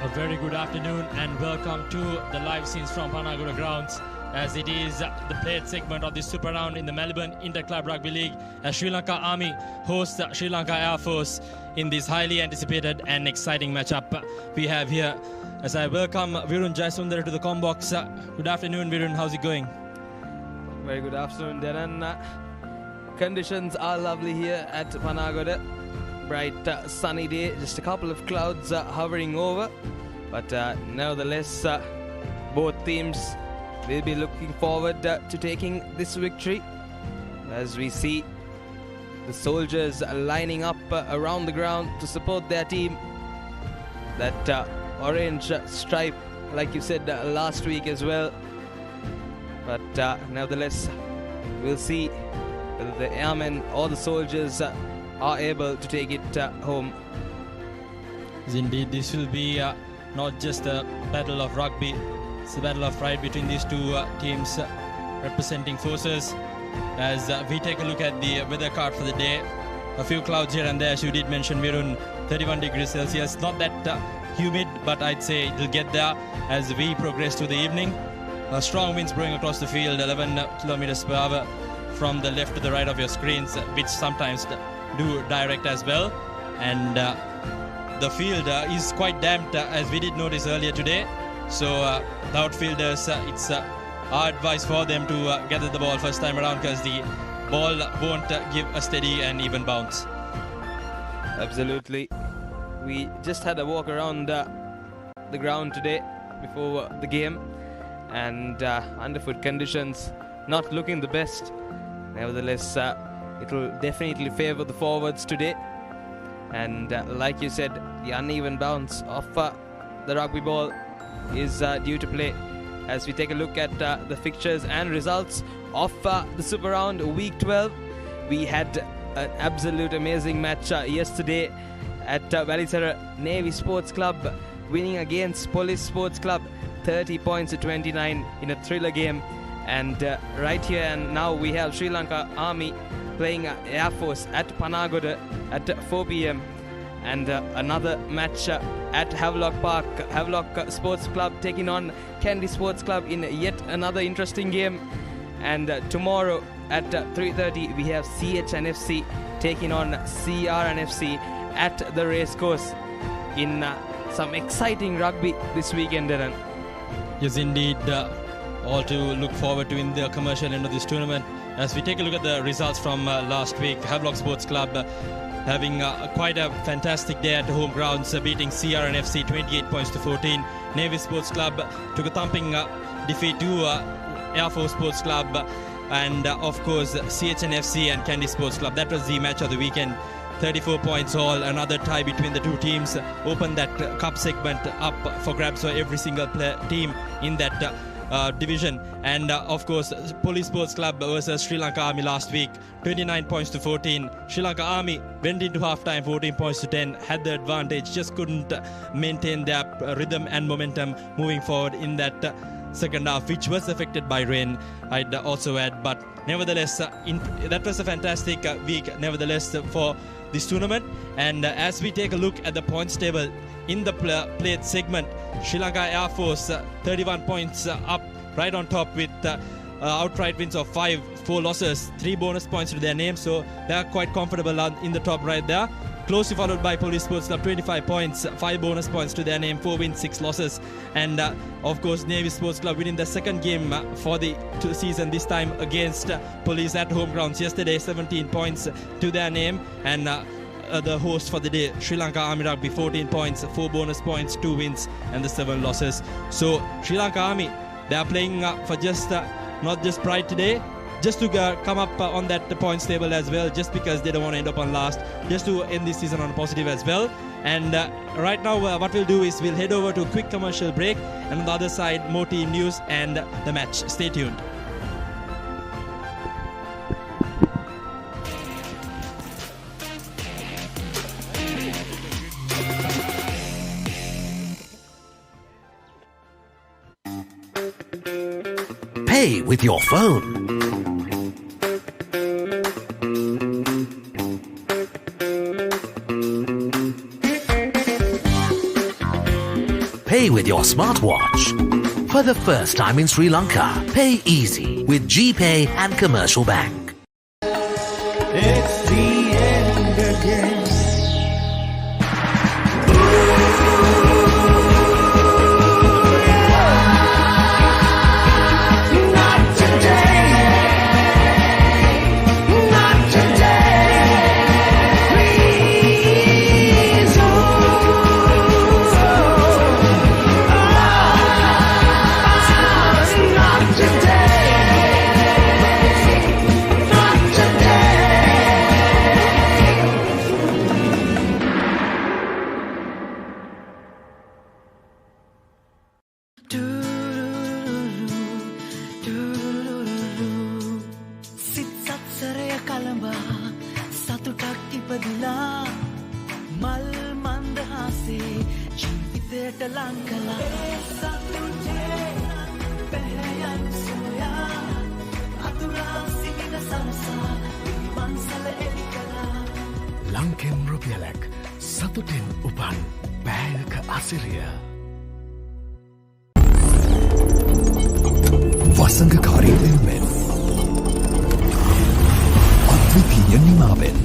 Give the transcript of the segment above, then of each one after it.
A very good afternoon and welcome to the live scenes from Panagoda grounds, as it is the played segment of the Super Round in the Maliban Inter-Club Rugby League, as Sri Lanka Army hosts Sri Lanka Air Force in this highly anticipated and exciting matchup we have here. As I welcome Virun Jayasundara to the Combox. Good afternoon, Virun. How's it going? Very good afternoon, Denan. Conditions are lovely here at Panagoda. Bright sunny day, just a couple of clouds hovering over, but nevertheless both teams will be looking forward to taking this victory, as we see the soldiers lining up around the ground to support their team. That orange stripe, like you said last week as well, but nevertheless we'll see whether the airmen or the soldiers are able to take it home. Indeed, this will be not just a battle of rugby, it's a battle of pride between these two teams representing forces. As we take a look at the weather card for the day, a few clouds here and there, as you did mention, Virun, 31 degrees Celsius, not that humid, but I'd say it'll get there as we progress to the evening. Strong winds blowing across the field, 11 kilometers per hour from the left to the right of your screens, which sometimes do direct as well, and the field is quite damped, as we did notice earlier today. So the outfielders, it's our advice for them to gather the ball first time around, because the ball won't give a steady and even bounce. Absolutely. We just had a walk around the ground today before the game, and underfoot conditions not looking the best. Nevertheless, it will definitely favor the forwards today, and like you said, the uneven bounce of the rugby ball is due to play. As we take a look at the fixtures and results of the Super Round Week 12, we had an absolute amazing match yesterday at Valisara Navy Sports Club, winning against Police Sports Club 30 points to 29 in a thriller game. And right here and now we have Sri Lanka Army playing Air Force at Panagoda at 4 p.m. and another match at Havelock Park. Havelock Sports Club taking on Kandy Sports Club in yet another interesting game. And tomorrow at 3:30 we have CHNFC taking on CRNFC at the racecourse in some exciting rugby this weekend, Darren. Yes, indeed. All to look forward to in the commercial end of this tournament. As we take a look at the results from last week, Havelock Sports Club having quite a fantastic day at the home grounds, beating CRNFC 28 points to 14. Navy Sports Club took a thumping defeat to Air Force Sports Club, and of course CHNFC and Kandy Sports Club. That was the match of the weekend. 34 points all, another tie between the two teams. Opened that cup segment up for grabs for every single team in that division. And of course Police Sports Club versus Sri Lanka Army last week, 29 points to 14. Sri Lanka Army went into half-time 14 points to 10, had the advantage, just couldn't maintain their rhythm and momentum moving forward in that second half, which was affected by rain, I'd also add. But nevertheless, that was a fantastic week nevertheless for this tournament. And as we take a look at the points table in the played segment, Sri Lanka Air Force 31 points up, right on top with outright wins of 4 losses, 3 bonus points to their name, so they are quite comfortable in the top right there. Closely followed by Police Sports Club, 25 points, 5 bonus points to their name, 4 wins, 6 losses. And of course Navy Sports Club winning the second game for the season, this time against Police at home grounds yesterday, 17 points to their name. And the host for the day, Sri Lanka Army Rugby, 14 points, 4 bonus points, 2 wins and the 7 losses. So Sri Lanka Army, they are playing for just not just pride today, just to come up on that points table as well, just because they don't want to end up on last, just to end this season on a positive as well. And right now what we'll do is we'll head over to a quick commercial break, and on the other side more team news and the match. Stay tuned. Pay with your phone. pay with your smartwatch. For the first time in Sri Lanka, pay easy with GPay and Commercial Bank. It's the end again. Lankan Rupialak, Satutin Upan, Bayaka Asiria. වසඟකාරී වෙනුවෙන් අද්විතීය නිමාවෙන්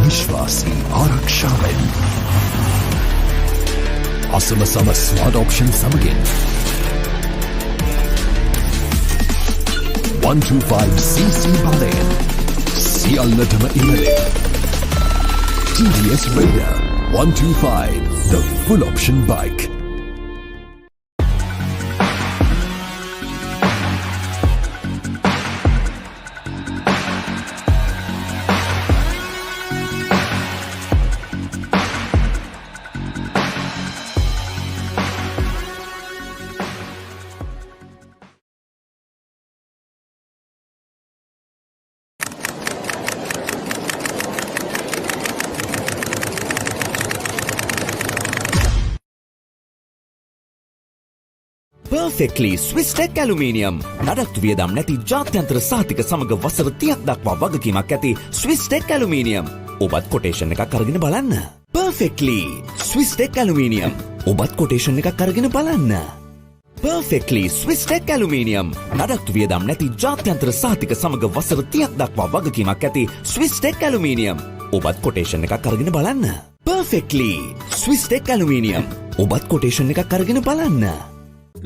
විශ්වාසී ආරක්ෂාවෙන් අසමසම smart option සමගින් 125cc බලයෙන් සියල්ලටම ඉහළින් TVS Raider 125, the full option bike. Perfectly Swiss Tech Aluminium. නඩත්තු වියදම් නැති ජාත්‍යන්තර සහතික සමග වසර 30ක් දක්වා වගකීමක් ඇති Swiss Tech Aluminium. ඔබත් කොටේෂන් එකක් අරගෙන බලන්න. Perfectly Swiss Tech Aluminium. ඔබත් කොටේෂන් එකක් අරගෙන බලන්න. Perfectly Swiss Tech Aluminium. නඩත්තු වියදම් නැති ජාත්‍යන්තර සහතික සමග වසර 30ක් දක්වා වගකීමක් ඇති Swiss Tech Aluminium. ඔබත් කොටේෂන් එකක් අරගෙන බලන්න. Perfectly Swiss Tech Aluminium. ඔබත් කොටේෂන් එකක් අරගෙන බලන්න.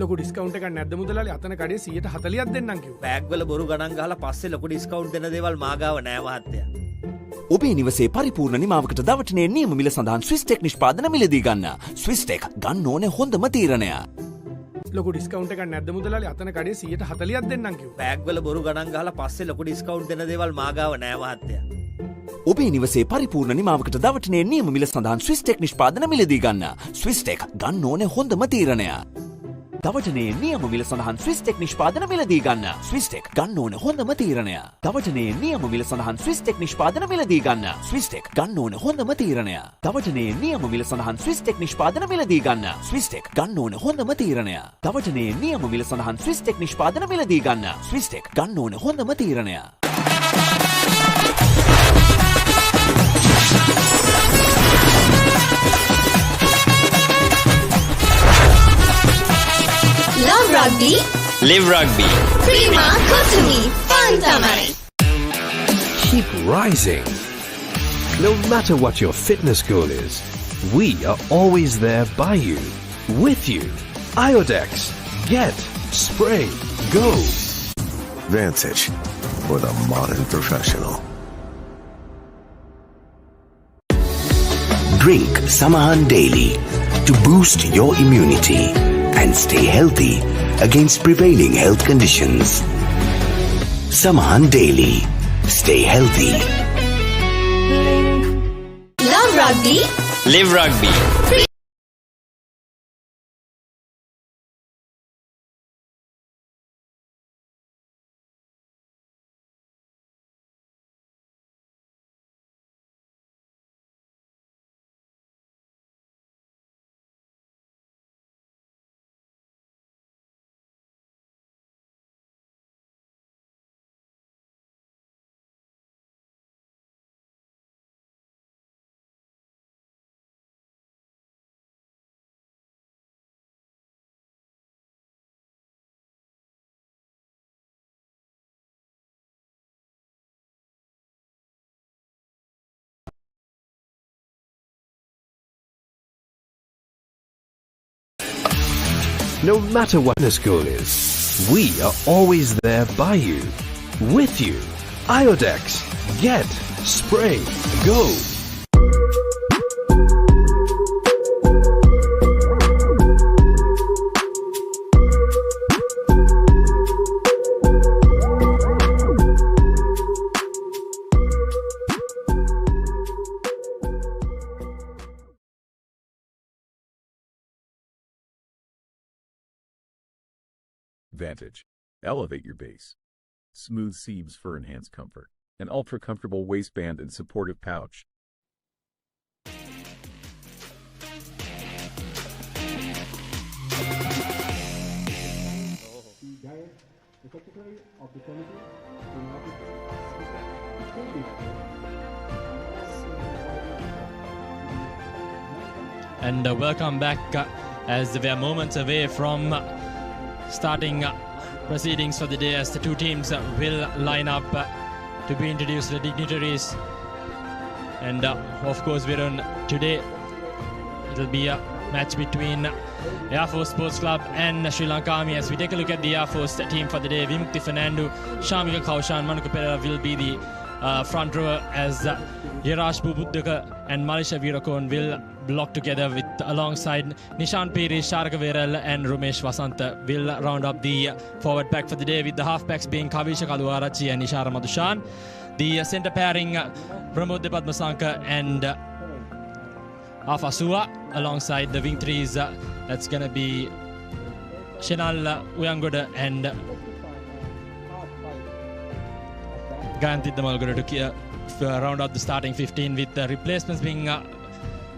ලොකු ඩිස්කවුන්ට් එකක් නැද්ද මුදලාලි අතන කඩේ 140ක් දෙන්නම් කිව්වා. බෑග් වල බොරු ගණන් ගහලා පස්සේ ලොකු ඩිස්කවුන්ට් දෙන දේවල් මාගාව නෑ මහත්තයා. ඔබේ නිවසේ පරිපූර්ණ නිමාවකට දවටනේ නියම මිල සඳහන් Swiss Tech නිෂ්පාදන මිලදී ගන්න. Swiss Tech ගන්න ඕනේ හොඳම තීරණය. ලොකු ඩිස්කවුන්ට් එකක් නැද්ද මුදලාලි අතන කඩේ 140ක් දෙන්නම් කිව්වා. බෑග් වල බොරු ගණන් ගහලා පස්සේ ලොකු ඩිස්කවුන්ට් දෙන දේවල් මාගාව නෑ මහත්තයා. ඔබේ නිවසේ පරිපූර්ණ නිමාවකට දවටනේ නියම මිල සඳහන් Swiss Tech නිෂ්පාදන මිලදී ගන්න. Swiss Tech ගන්න ඕනේ හොඳම තීරණය. දවටනේ නියම මිල සඳහන් Swiss Tech නිෂ්පාදන මිලදී ගන්න. Swiss Tech ගන්න ඕනේ හොඳම තීරණය. දවටනේ නියම මිල සඳහන් Swiss Tech නිෂ්පාදන මිලදී ගන්න. Swiss Tech ගන්න ඕනේ හොඳම තීරණය. දවටනේ නියම මිල සඳහන් Swiss Tech නිෂ්පාදන මිලදී ගන්න. Swiss Tech ගන්න ඕනේ හොඳම තීරණය. දවටනේ නියම මිල සඳහන් Swiss Tech නිෂ්පාදන මිලදී ගන්න. Swiss Tech ගන්න ඕනේ හොඳම තීරණය. Love rugby. Live rugby. Prima Kotumi. Fun tamai. Keep rising. No matter what your fitness goal is, we are always there by you, with you. Iodex. Get, spray, go. Vantage for the modern professional. Drink Samahan daily to boost your immunity and stay healthy against prevailing health conditions. Samahan daily. Stay healthy. Love rugby. Live rugby. No matter what the school is, we are always there by you, with you. Iodex. Get. Spray. Go. Vantage. Elevate your base. Smooth seams for enhanced comfort. An ultra-comfortable waistband and supportive pouch. And welcome back as we are moments away from starting proceedings for the day, as the two teams will line up to be introduced to the dignitaries. And of course, Virun, today it'll be a match between Air Force Sports Club and Sri Lanka Army. As we take a look at the Air Force team for the day, Vimukti Fernando, Shamika Kaushan, Manuka Pereira will be the front rower, as Yarash Bubuddaka and Marisha Virakon will block together with alongside Nishan Piri, Sharaka Veral and Rumesh Vasanta will round up the forward pack for the day, with the half backs being Kavisha Kaluarachi and Nishara Madushan. The centre pairing Pramod Depadmasanka and Afasua, alongside the wing threes that's going to be Shenal Uyangoda and Gayanthi Damalgoda to round out the starting 15, with the replacements being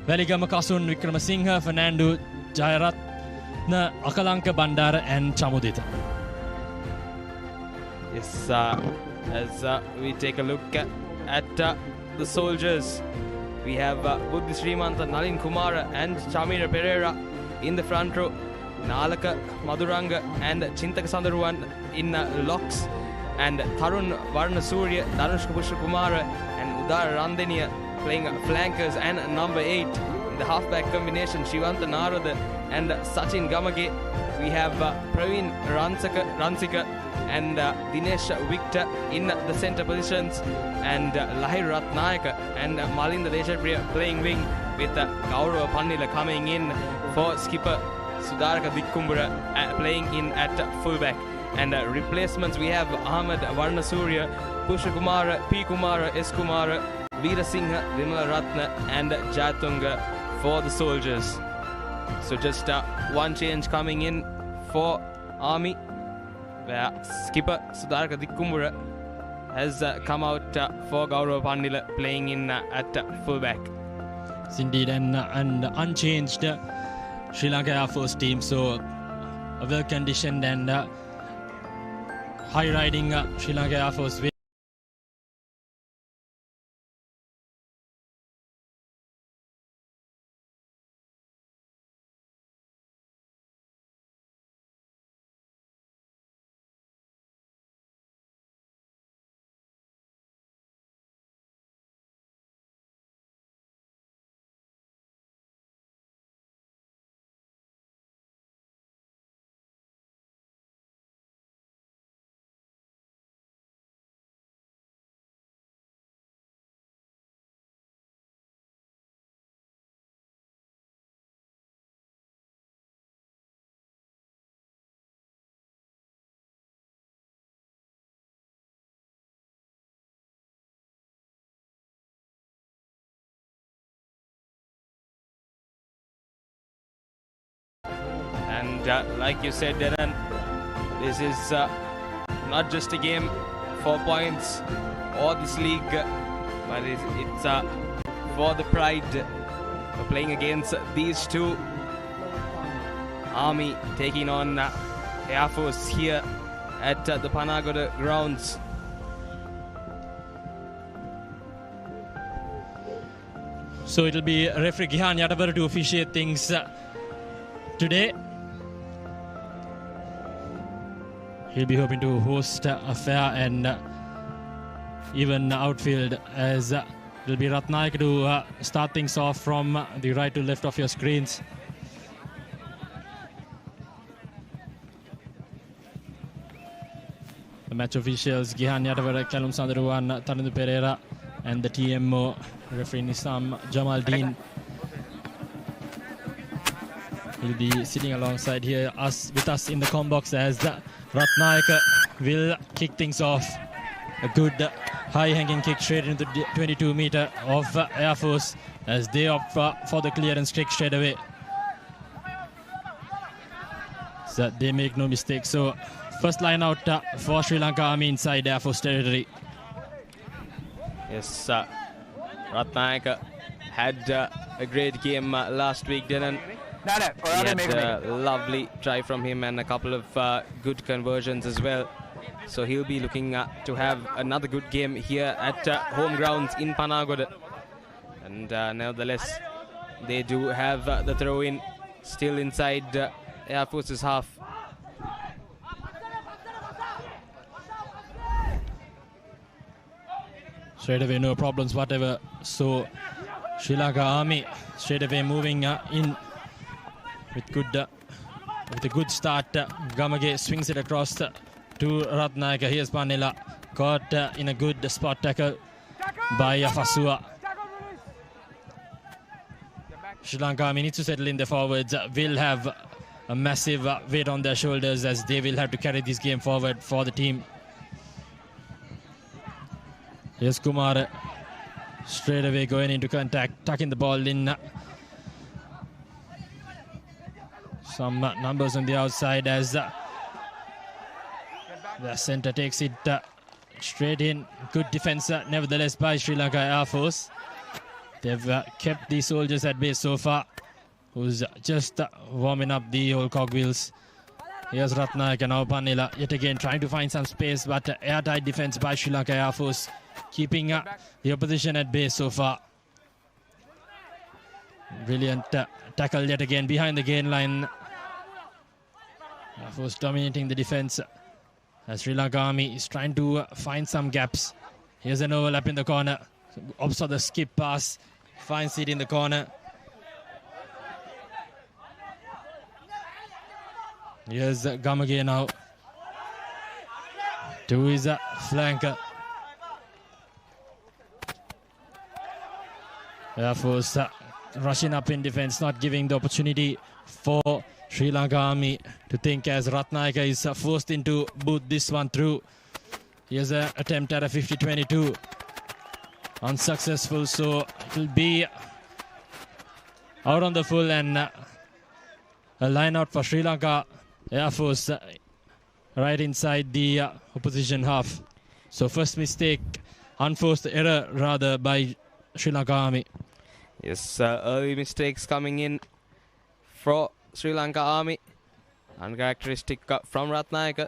Veligama Kasun, Vikramasinghe, Fernando, Jayaratna, Akalanka Bandara and Chamudita. Yes, as we take a look at the soldiers, we have Buddhi Srimanta, Nalin Kumara and Chamira Pereira in the front row, Nalaka Maduranga and Chintaka Sandaruan in locks, and Tarun Varnasurya, Danushka Pushkumara and Udar Randenia playing flankers, and number 8 in the halfback combination, Shivanta Narada and Sachin Gamage. We have Praveen Ransika and Dinesh Victor in the centre positions, and Lahir Ratnayaka and Malinda Deshapriya playing wing, with Gaurav Pannila coming in for skipper Sudaraka Dikkumbura playing in at fullback. And replacements, we have Ahmed Varnasurya, Pushakumara, P. Kumara, S. Kumara, Veera Singha, Vimal Ratna and Jatunga for the soldiers. So just one change coming in for Army, where skipper Sudaraka Dikkumbura has come out for Gaurav Pandila playing in at fullback. Yes, indeed, and unchanged Sri Lanka Air Force team, so a well-conditioned and high-riding Sri Lanka Air Force. And like you said, Denan, this is not just a game for points or this league, but it's for the pride of playing against these two. Army taking on Air Force here at the Panagoda grounds. So it'll be referee Gihan Yadavar to officiate things today. He'll be hoping to host a fair and even outfield, as it'll be Ratnaik to start things off from the right to left of your screens. match officials Gihan Yatavara, Kalum Sandaruwan, Tanundu Pereira, and the TMO referee Nisam Jamaldeen. He'll be sitting alongside here with us in the com box as Ratnayaka will kick things off. A good high-hanging kick straight into the 22-meter of Air Force as they opt for the clearance kick straight away. So they make no mistake. So first line out for Sri Lanka Army inside Air Force territory. Yes, Ratnayaka had a great game last week, Dylan. He had a lovely try from him and a couple of good conversions as well. So he'll be looking to have another good game here at home grounds in Panagoda. And nevertheless, they do have the throw-in still inside Air Force's half. Straight away, no problems whatever. So Sri Lanka Army straight away moving in with a good start. Gamage swings it across to Ratnayaka. Here's Panela, caught in a good spot tackle by Fasua. Sri Lanka Army needs to settle in the forwards. Will have a massive weight on their shoulders as they will have to carry this game forward for the team. Here's Kumar straight away going into contact, tucking the ball in. Some numbers on the outside as the centre takes it straight in. Good defence nevertheless by Sri Lanka Air Force. They've kept the soldiers at bay so far, who's just warming up the old cogwheels. Here's Ratnayaka, now Panela yet again trying to find some space, but airtight defence by Sri Lanka Air Force, keeping the opposition at bay so far. Brilliant tackle yet again behind the gain line. Air Force dominating the defence as Sri Lanka Army is trying to find some gaps. Here's an overlap in the corner. Opts for the skip pass, finds it in the corner. Here's Gamage now to his flanker. Air Force rushing up in defence, not giving the opportunity for Sri Lanka Army to think as Ratnayaka is forced into boot this one through. Here's an attempt at a 50-22. Unsuccessful, so it will be out on the full and a line out for Sri Lanka Air Force right inside the opposition half. So first mistake, unforced error rather by Sri Lanka Army. Yes, early mistakes coming in for Sri Lanka Army. Uncharacteristic from Ratnayaka.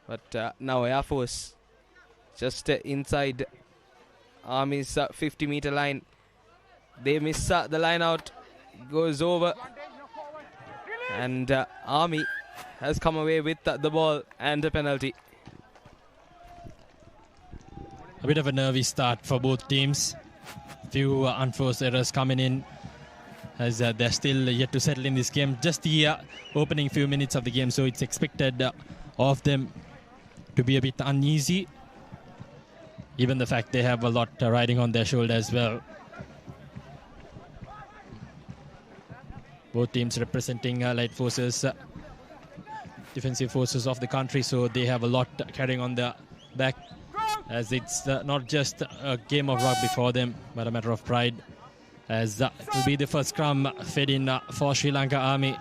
But now Air Force just inside Army's 50-meter line. They miss the line out, goes over. And Army has come away with the ball and a penalty. A bit of a nervy start for both teams. Few unforced errors coming in as they're still yet to settle in this game. Just the opening few minutes of the game, so it's expected of them to be a bit uneasy. Even the fact they have a lot riding on their shoulder as well. Both teams representing light forces, defensive forces of the country, so they have a lot carrying on their back, as it's not just a game of rugby for them, but a matter of pride, as it will be the first scrum fed in for Sri Lanka Army,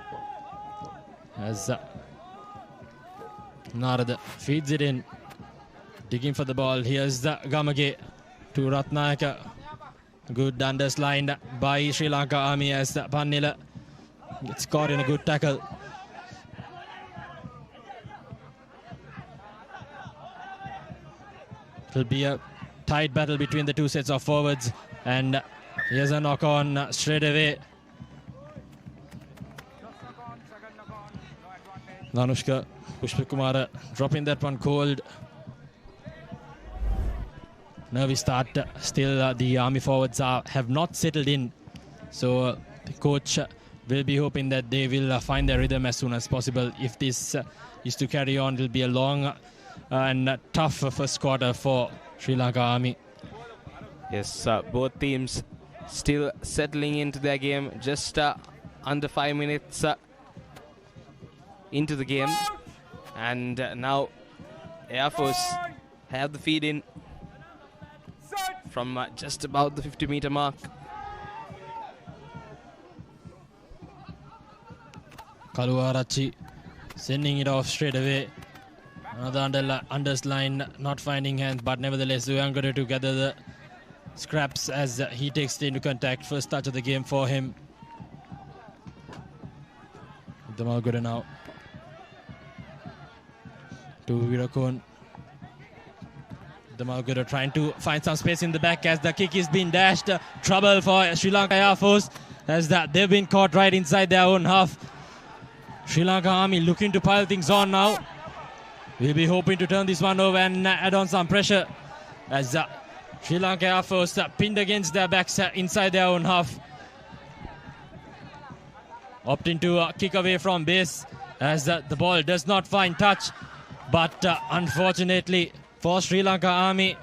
as Narada feeds it in, digging for the ball. Here's the Gamage to Ratnayaka. Good underlined by Sri Lanka Army as Panela gets caught in a good tackle. It will be a tight battle between the two sets of forwards, and here's a knock on straight away. Nanushka Pushpakumara dropping that one cold. Nervy start. Still the Army forwards have not settled in, so the coach will be hoping that they will find their rhythm as soon as possible. If this is to carry on, it will be a long and tough first quarter for Sri Lanka Army. Yes, both teams still settling into their game. Just under 5 minutes into the game. And now Air Force have the feed in from just about the 50-meter mark. Kaluarachi sending it off straight away. Another unders line not finding hands, but nevertheless Uyangara to gather the scraps as he takes it into contact. First touch of the game for him. Damalgura now to Virakon. Damalgura trying to find some space in the back as the kick is being dashed. Trouble for Sri Lanka Air Force as they've been caught right inside their own half. Sri Lanka Army looking to pile things on now. We'll be hoping to turn this one over and add on some pressure as Sri Lanka Air Force pinned against their backs inside their own half. Opting to kick away from base as the ball does not find touch. But unfortunately for Sri Lanka Army,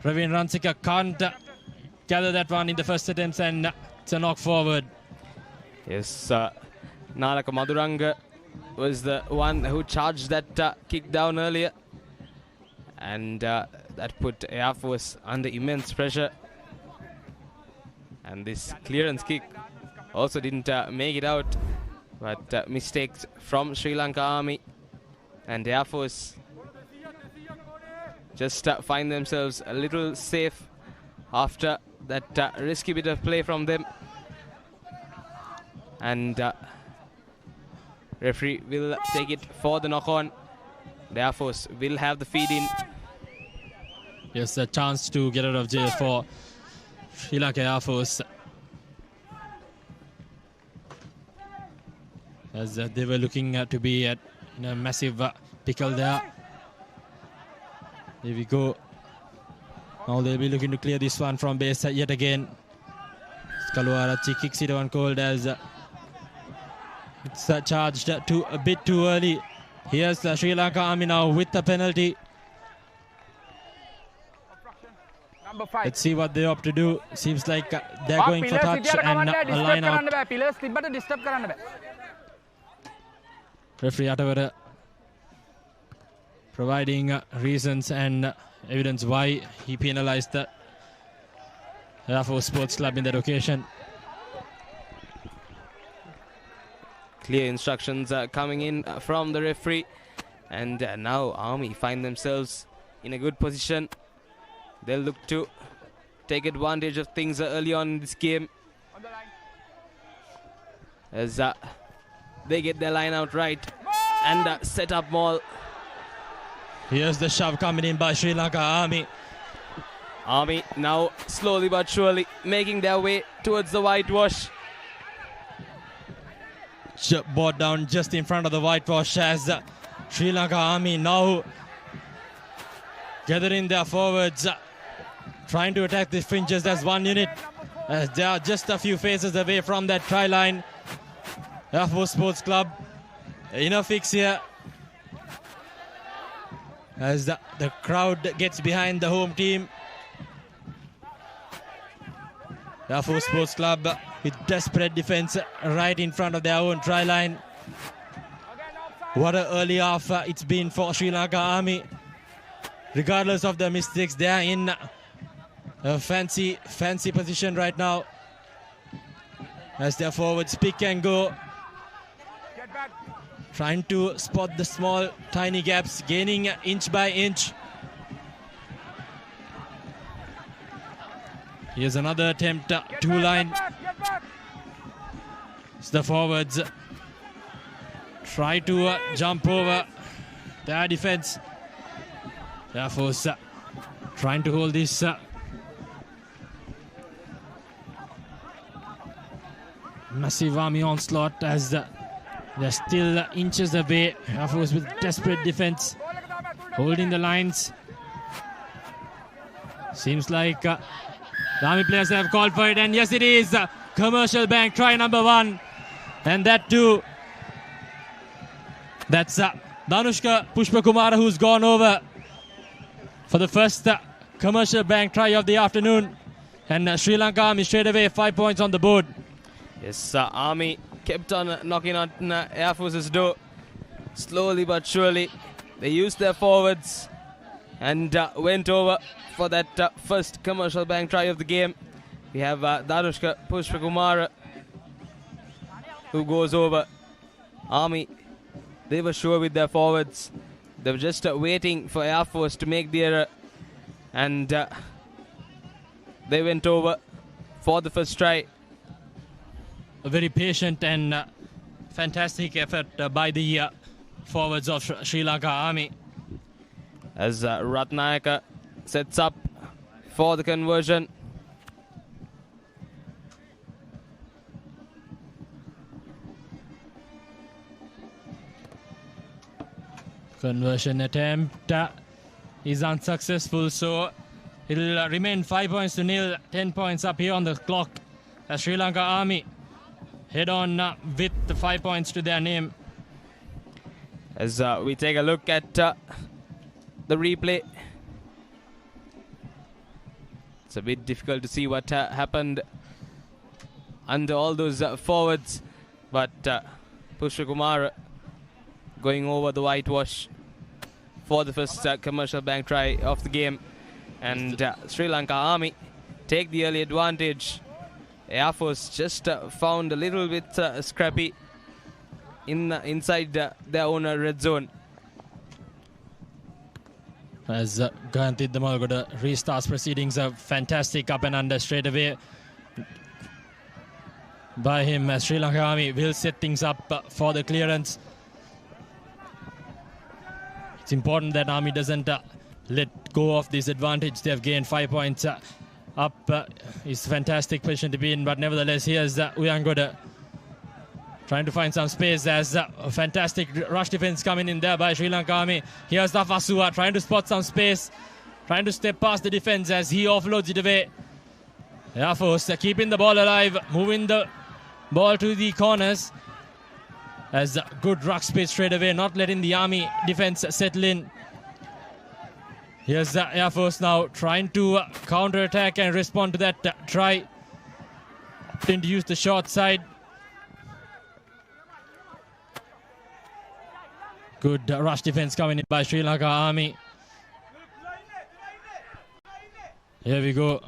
Praveen Ransika can't gather that one in the first attempts, and it's a knock forward. Yes, Nalaka Maduranga was the one who charged that kick down earlier, and that put Air Force under immense pressure. And this clearance kick also didn't make it out, but mistakes from Sri Lanka Army, and Air Force just find themselves a little safe after that risky bit of play from them. And referee will take it for the knock-on. The Air Force will have the feed in. Yes, a chance to get out of jail for Sri Lanka Air Force, as they were looking to be in a massive pickle there. There we go. Now they'll be looking to clear this one from base yet again. Kaluarachi kicks it on cold as it's charged a bit too early. Here's the Sri Lanka Army now with the penalty. Let's see what they opt to do. Seems like they're going for touch and a line out. Referee Atavara providing reasons and evidence why he penalized the Air Force Sports Club in that occasion. Clear instructions coming in from the referee, and now Army find themselves in a good position. They'll look to take advantage of things early on in this game as they get their line out right and set up maul. Here's the shove coming in by Sri Lanka Army. Army now slowly but surely making their way towards the whitewash. Brought down just in front of the whitewash as Sri Lanka Army now gathering their forwards, trying to attack the fringes as one unit. As they are just a few paces away from that try line. Air Force Sports Club in a fix here as the crowd gets behind the home team. Air Force Sports Club with desperate defense right in front of their own try line. What an early half it's been for Sri Lanka Army. Regardless of the mistakes, they are in a fancy position right now as their forwards pick and go, trying to spot the small tiny gaps, gaining inch by inch. Here's another attempt, two line. It's the forwards try to jump over their defense. Air Force trying to hold this massive Army onslaught as they're still inches away. Air Force with desperate defense, holding the lines. Seems like the Army players have called for it, and yes it is. Commercial Bank try number 1, and that too. That's Danushka Pushpakumara, who's gone over for the first commercial bank try of the afternoon. And Sri Lanka Army straight away 5 points on the board. Yes, Army kept on knocking on Air Force's door. Slowly but surely, they used their forwards and went over for that first commercial bank try of the game. We have Danushka Pushpakumara who goes over. Army, they were sure with their forwards. They were just waiting for Air Force to make the error. And they went over for the first try. A very patient and fantastic effort by the forwards of Sri Lanka Army. As Ratnayaka sets up for the conversion. Conversion attempt is unsuccessful, so it'll remain 5 points to nil, 10 points up here on the clock as Sri Lanka Army head on with the 5 points to their name. As we take a look at the replay, it's a bit difficult to see what happened under all those forwards, but Pushpakumara going over the whitewash for the first commercial bank try of the game. And Sri Lanka Army take the early advantage. Air Force just found a little bit scrappy inside their own red zone. As Gantid Panagoda restarts proceedings, a fantastic up and under straight away by him. As Sri Lanka Army will set things up for the clearance. It's important that Army doesn't let go of this advantage. They have gained 5 points up. It's a fantastic position to be in, but nevertheless, here's Uyangoda trying to find some space as a fantastic rush defense coming in there by Sri Lanka Army. Here's Fasua trying to spot some space, trying to step past the defense as he offloads it away. Air Force keeping the ball alive, moving the ball to the corners. As good ruck space straight away, not letting the Army defense settle in. Here's the Air Force now trying to counter-attack and respond to that try. Opting to use the short side. Good rush defense coming in by Sri Lanka Army. Here we go.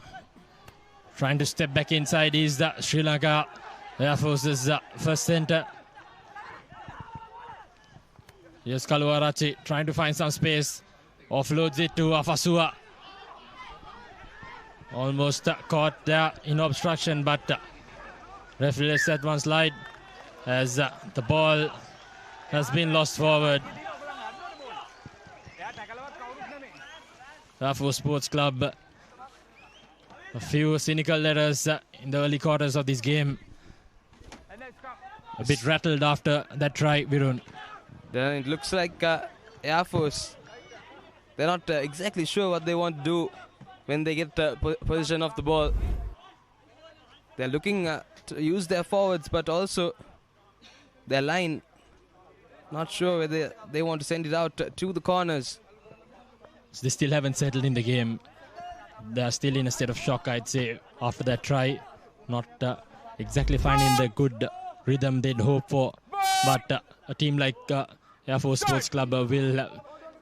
Trying to step back inside is the Sri Lanka Air Force's first center. Here's Kaluarachi trying to find some space. Offloads it to Fasua. Almost caught there in obstruction, but referee lets that one slide as the ball has been lost forward. Rafu Sports Club, a few cynical letters in the early quarters of this game. A bit rattled after that try, Virun. Then it looks like Air Force, they're not exactly sure what they want to do when they get possession of the ball. They're looking to use their forwards, but also their line. Not sure whether they want to send it out to the corners. So they still haven't settled in the game. They're still in a state of shock, I'd say, after that try. Not exactly finding the good rhythm they'd hope for. But a team like Air Force Sports Club will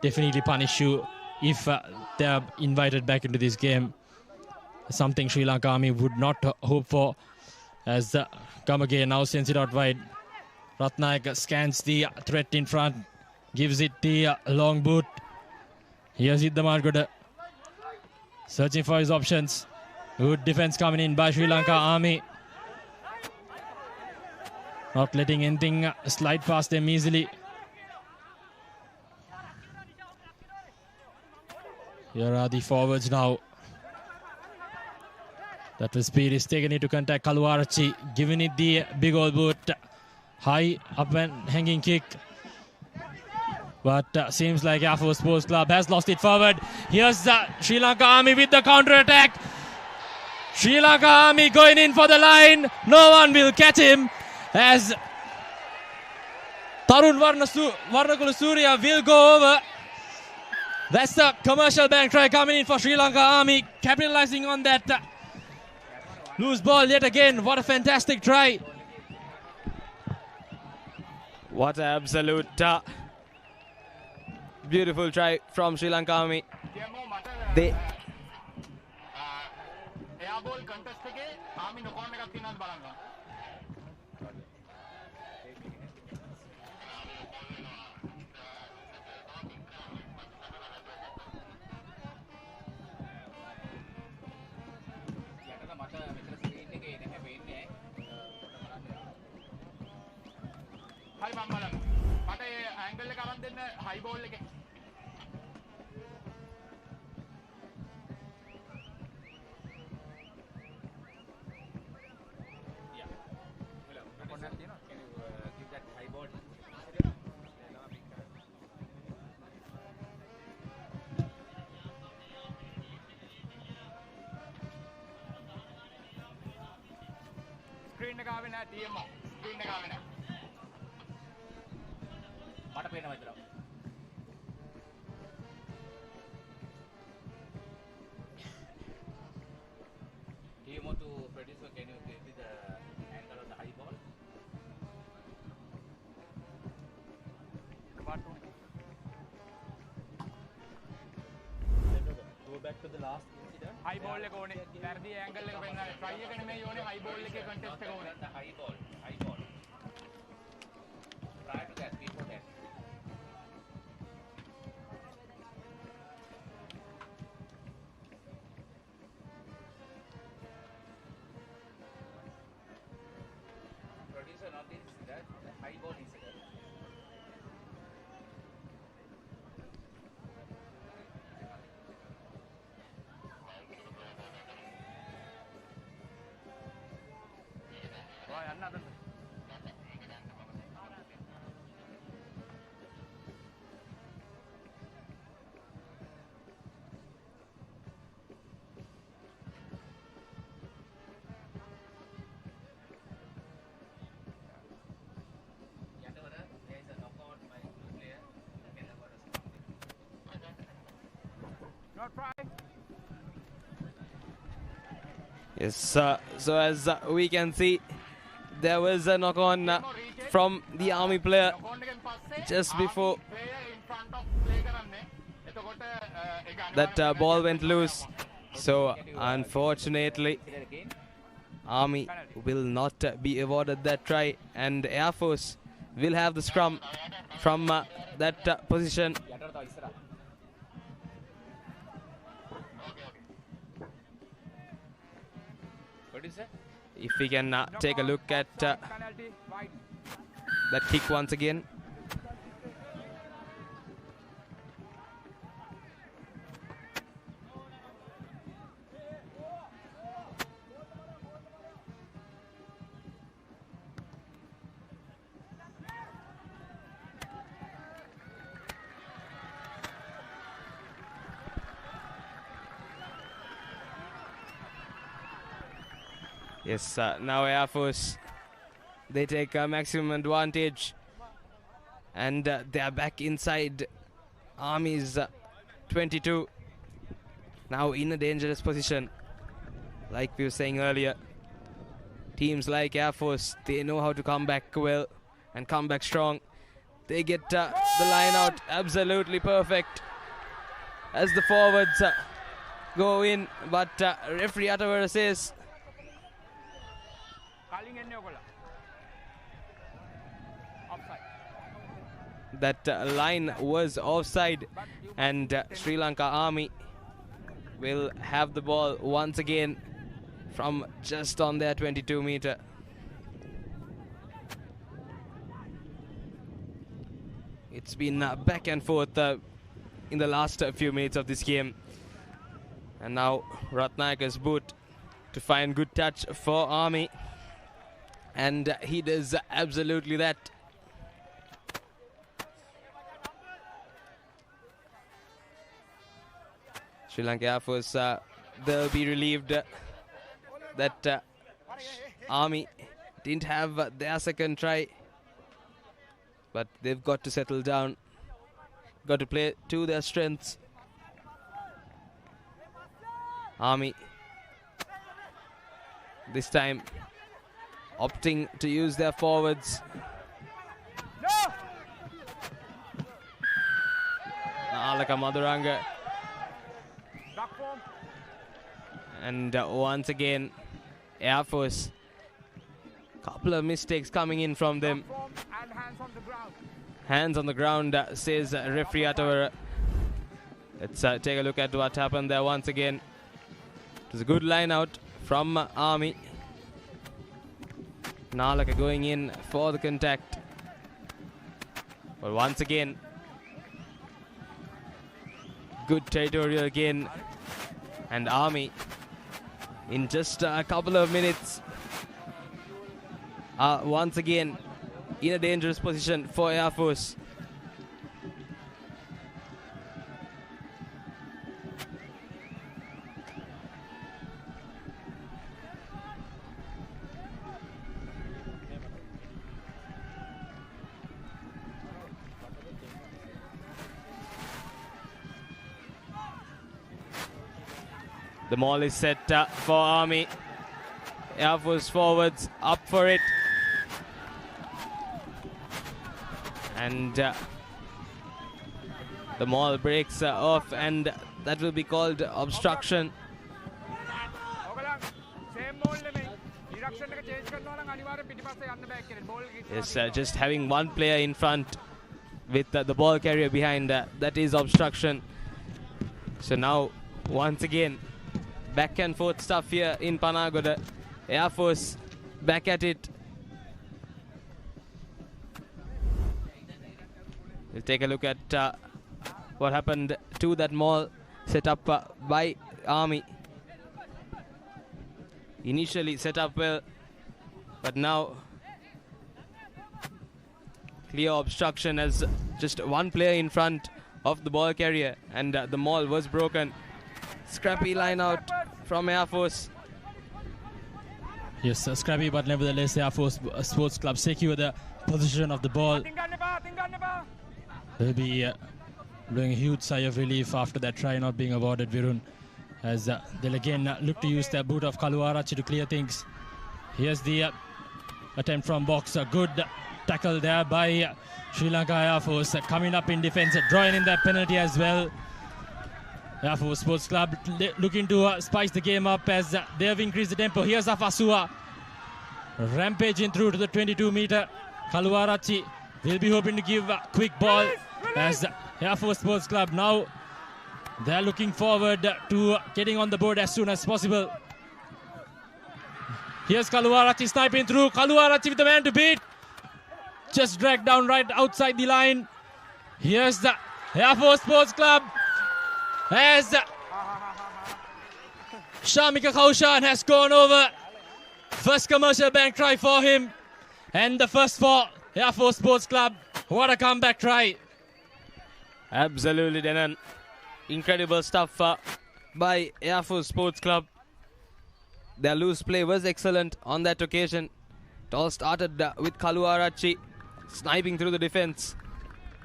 definitely punish you if they're invited back into this game. Something Sri Lanka Army would not hope for, as Gamage now sends it out wide. Ratnaik scans the threat in front, gives it the long boot. Here's Panagoda searching for his options. Good defense coming in by Sri Lanka Army. Not letting anything slide past them easily. Here are the forwards now. That was speed is taken into contact. Kaluarachi giving it the big old boot. High up and hanging kick. But seems like Air Force Sports Club has lost it forward. Here's the Sri Lanka Army with the counter-attack. Sri Lanka Army going in for the line. No one will catch him as Tarun Varnakula Surya will go over. That's the commercial bank try coming in for Sri Lanka Army, capitalizing on that loose ball yet again. What a fantastic try. What an absolute beautiful try from Sri Lanka Army. They screen එක ආවේ නැහැ TMO screen එක ආවේ නැහැ මට පේනවා විතර TMO to producer, can you give me the angle of the high ball? Go back to the last incident. High ball එක ඕනේ. වැරදි angle එක වෙන්න try එක නෙමෙයි ඕනේ high ball එකේ contest එක ඕනේ. The high ball. Prior to that, before that. Producer, not this incident. The high ball incident. Yes, so as we can see, there was a knock on from the Army player just before that ball went loose. So unfortunately, Army will not be awarded that try, and Air Force will have the scrum from that position. If we can take a look at that kick once again. Yes, now Air Force, they take maximum advantage, and they are back inside Army's 22, now in a dangerous position. Like we were saying earlier, teams like Air Force, they know how to come back well and come back strong. They get the line out absolutely perfect as the forwards go in, but referee Atavara says that line was offside, and Sri Lanka Army will have the ball once again from just on their 22 meter. It's been back and forth in the last few minutes of this game, and now Ratnayaka's boot to find good touch for Army, and he does absolutely that. Sri Lanka Air Force, they'll be relieved that Army didn't have their second try. But they've got to settle down. Got to play to their strengths. Army this time opting to use their forwards. Like a Maduranga. And once again, Air Force. Couple of mistakes coming in from them. Hands on the ground, says referee Atawara. Let's take a look at what happened there once again. It was a good line out from Army. Nalaka going in for the contact. But once again, good territorial again. And Army, in just a couple of minutes, once again in a dangerous position for Air Force. The maul is set for Army. Air Force forwards up for it. And the maul breaks off, and that will be called obstruction. Yes, just having one player in front with the ball carrier behind, that is obstruction. So now, once again, back and forth stuff here in Panagoda. Air Force back at it. We'll take a look at what happened to that maul set up by Army. Initially set up well, but now clear obstruction as just one player in front of the ball carrier, and the maul was broken. Scrappy line out from Air Force. Yes, scrappy, but nevertheless Air Force Sports Club secure the position of the ball. They'll be blowing a huge sigh of relief after that try not being awarded, Virun, as they'll again look to use their boot of Kaluarachi to clear things. Here's the attempt from box. A good tackle there by Sri Lanka Air Force, coming up in defense, drawing in that penalty as well. Air Force Sports Club looking to spice the game up as they have increased the tempo. Here's Afasua rampaging through to the 22-meter. Kaluarachi will be hoping to give a quick ball as Air Force Sports Club now they're looking forward to getting on the board as soon as possible. Here's Kaluarachi sniping through. Kaluarachi with the man to beat. Just dragged down right outside the line. Here's the Air Force Sports Club as Shamika Kaushan has gone over. First commercial bank try for him, and the first for Air Force Sports Club. What a comeback try. Absolutely, Denan. Incredible stuff by Air Force Sports Club. Their loose play was excellent on that occasion. It all started with Kaluarachi sniping through the defense,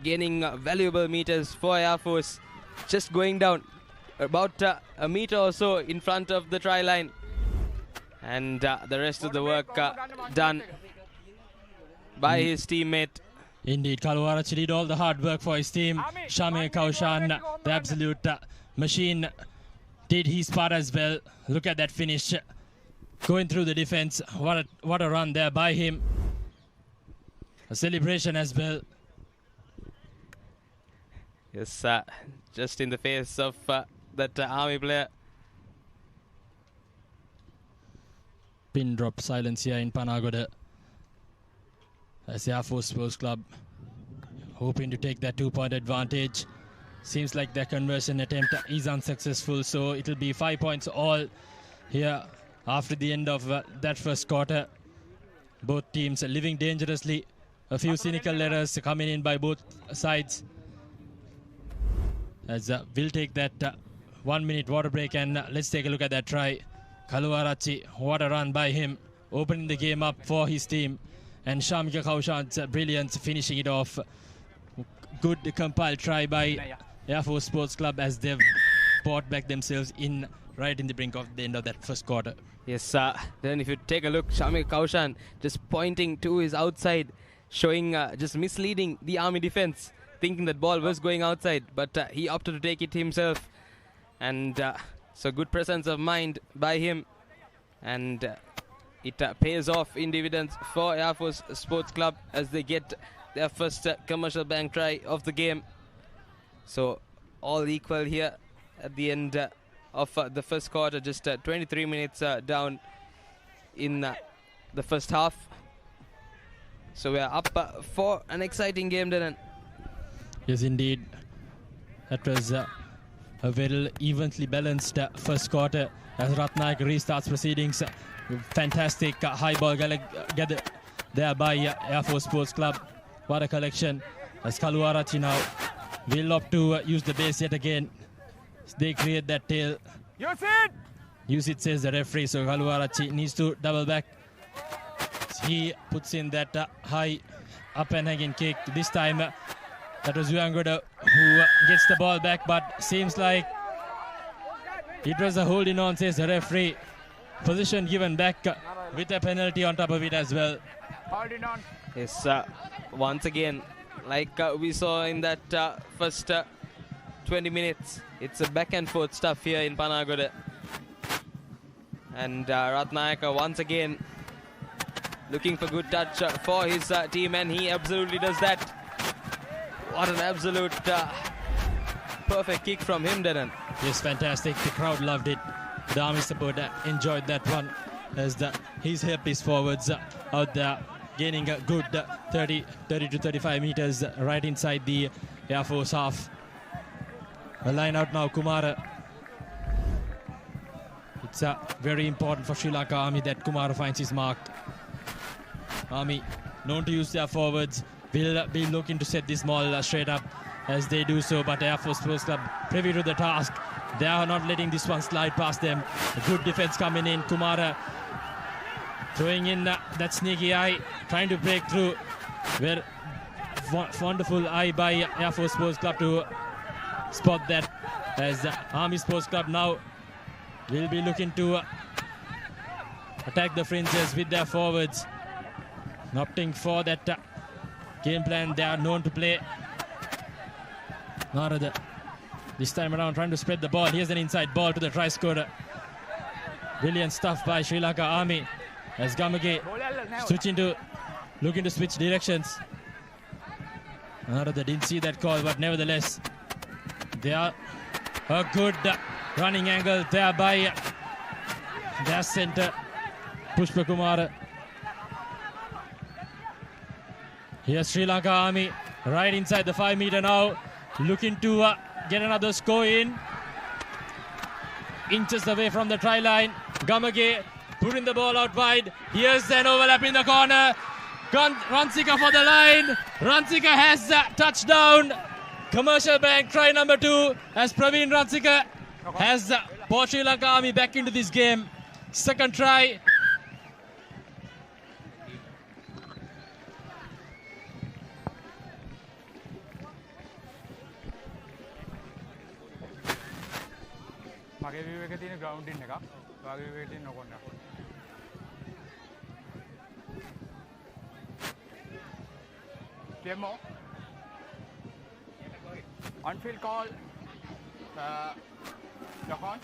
gaining valuable meters for Air Force. Just going down about a meter or so in front of the try line. And the rest of the work done by his teammate. Indeed, Kaluarachi did all the hard work for his team. Shamika Kaushan, the absolute machine, did his part as well. Look at that finish. Going through the defense. What a run there by him. A celebration as well. Yes, just in the face of that Army player. Pin drop silence here in Panagoda. As the Air Force Sports Club hoping to take that 2-point advantage. Seems like their conversion attempt is unsuccessful, so it'll be 5 points all here after the end of that first quarter. Both teams living dangerously. A few cynical errors coming in by both sides. As we'll take that 1 minute water break, and let's take a look at that try. Kaluarachi, what a run by him, opening the game up for his team. and Shamika Kaushan's brilliance finishing it off. Good compiled try by Air Force Sports Club as they've brought back themselves in right in the brink of the end of that first quarter. Yes, then if you take a look, Shamika Kaushan just pointing to his outside, showing just misleading the Army defense, thinking that ball was going outside, but he opted to take it himself. And so good presence of mind by him, and it pays off in dividends for Air Force Sports Club as they get their first commercial bank try of the game. So all equal here at the end of the first quarter, just 23 minutes down in the first half. So we are up for an exciting game, Darren. Yes, indeed. That was a very evenly balanced first quarter as Ratnaik restarts proceedings. Fantastic high ball gathered there by Air Force Sports Club. What a collection as Kaluarachi now will opt to use the base yet again. They create that tail. Use it, says the referee, so Kaluarachi needs to double back. He puts in that high up and hanging kick. This time that was Yuangoda who gets the ball back, but seems like it was a holding on, says the referee. Position given back with a penalty on top of it as well. Holding on. Yes, once again, like we saw in that first 20 minutes, it's a back and forth stuff here in Panagoda. And Ratnayaka once again looking for good touch for his team, and he absolutely does that. What an absolute perfect kick from him, Darren. Yes, fantastic. The crowd loved it. The Army support enjoyed that one as he's helped his forwards out there, gaining a good 30 to 35 meters right inside the Air Force half. A line out now, Kumara. It's very important for Sri Lanka Army that Kumara finds his mark. Army, known to use their forwards, will be looking to set this ball straight up as they do so, but Air Force Sports Club privy to the task. They are not letting this one slide past them. A good defense coming in. Kumara throwing in that sneaky eye, trying to break through. Where wonderful eye by Air Force Sports Club to spot that, as the Army Sports Club now will be looking to attack the fringes with their forwards, opting for that game plan they are known to play. Narada this time around trying to spread the ball. Here's an inside ball to the try scorer. Brilliant stuff by Sri Lanka Army as Gamage looking to switch directions. Narada didn't see that call, but nevertheless they are a good running angle there by their center Pushpa Kumara. Here's Sri Lanka Army right inside the 5 meter now, looking to get another score in. Inches away from the try line. Gamage putting the ball out wide. Here's an overlap in the corner. Ransika for the line. Ransika has touchdown. Commercial Bank try number 2 as Praveen Ransika has brought Sri Lanka Army back into this game. Second try. මගේ view එකේ තියෙන ground in එකක්. ඔයාගේ view එකේ තියෙන නොකොන්න. Demo. On-field call. Lock on.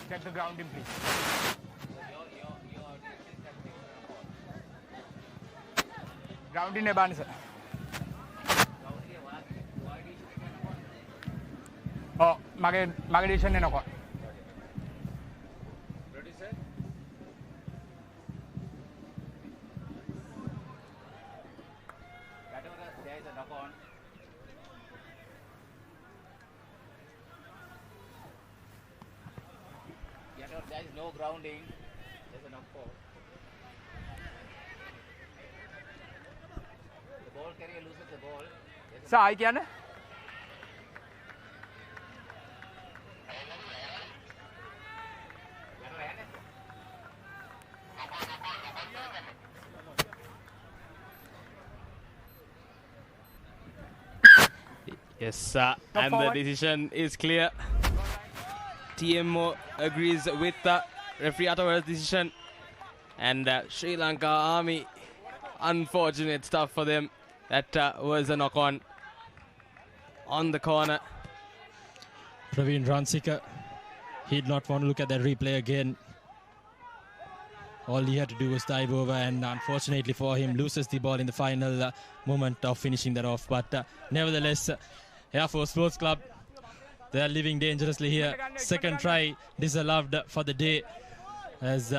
Check the ground in, please. Ground in එබාන sir. මගේ decision එනකො. Ready sir? There is a knock on. There is no grounding. There is a knock for. The ball carrier loses the ball. Sir, I can. Yes, and the decision is clear. TMO agrees with the referee Atawara's decision. And Sri Lanka Army, unfortunate stuff for them. That was a knock-on the corner. Praveen Ransika, he'd not want to look at that replay again. All he had to do was dive over, and unfortunately for him, loses the ball in the final moment of finishing that off. But nevertheless, Air Force Sports Club, they are living dangerously here. Second try disallowed for the day, as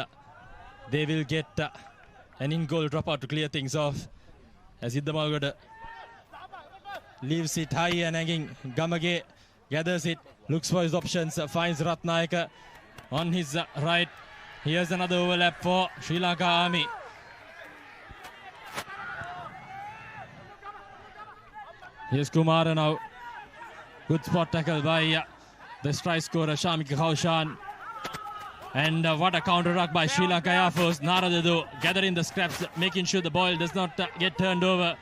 they will get an in-goal dropout to clear things off. As Panagoda leaves it high and hanging. Gamage gathers it, looks for his options, finds Ratnayaka on his right. Here's another overlap for Sri Lanka Army. Here's Kumara now. Good spot tackle by the strike scorer Shamika Kaushan. And what a counter ruck by Sri Lanka Air Force. Naradadu gathering the scraps, making sure the ball does not get turned over.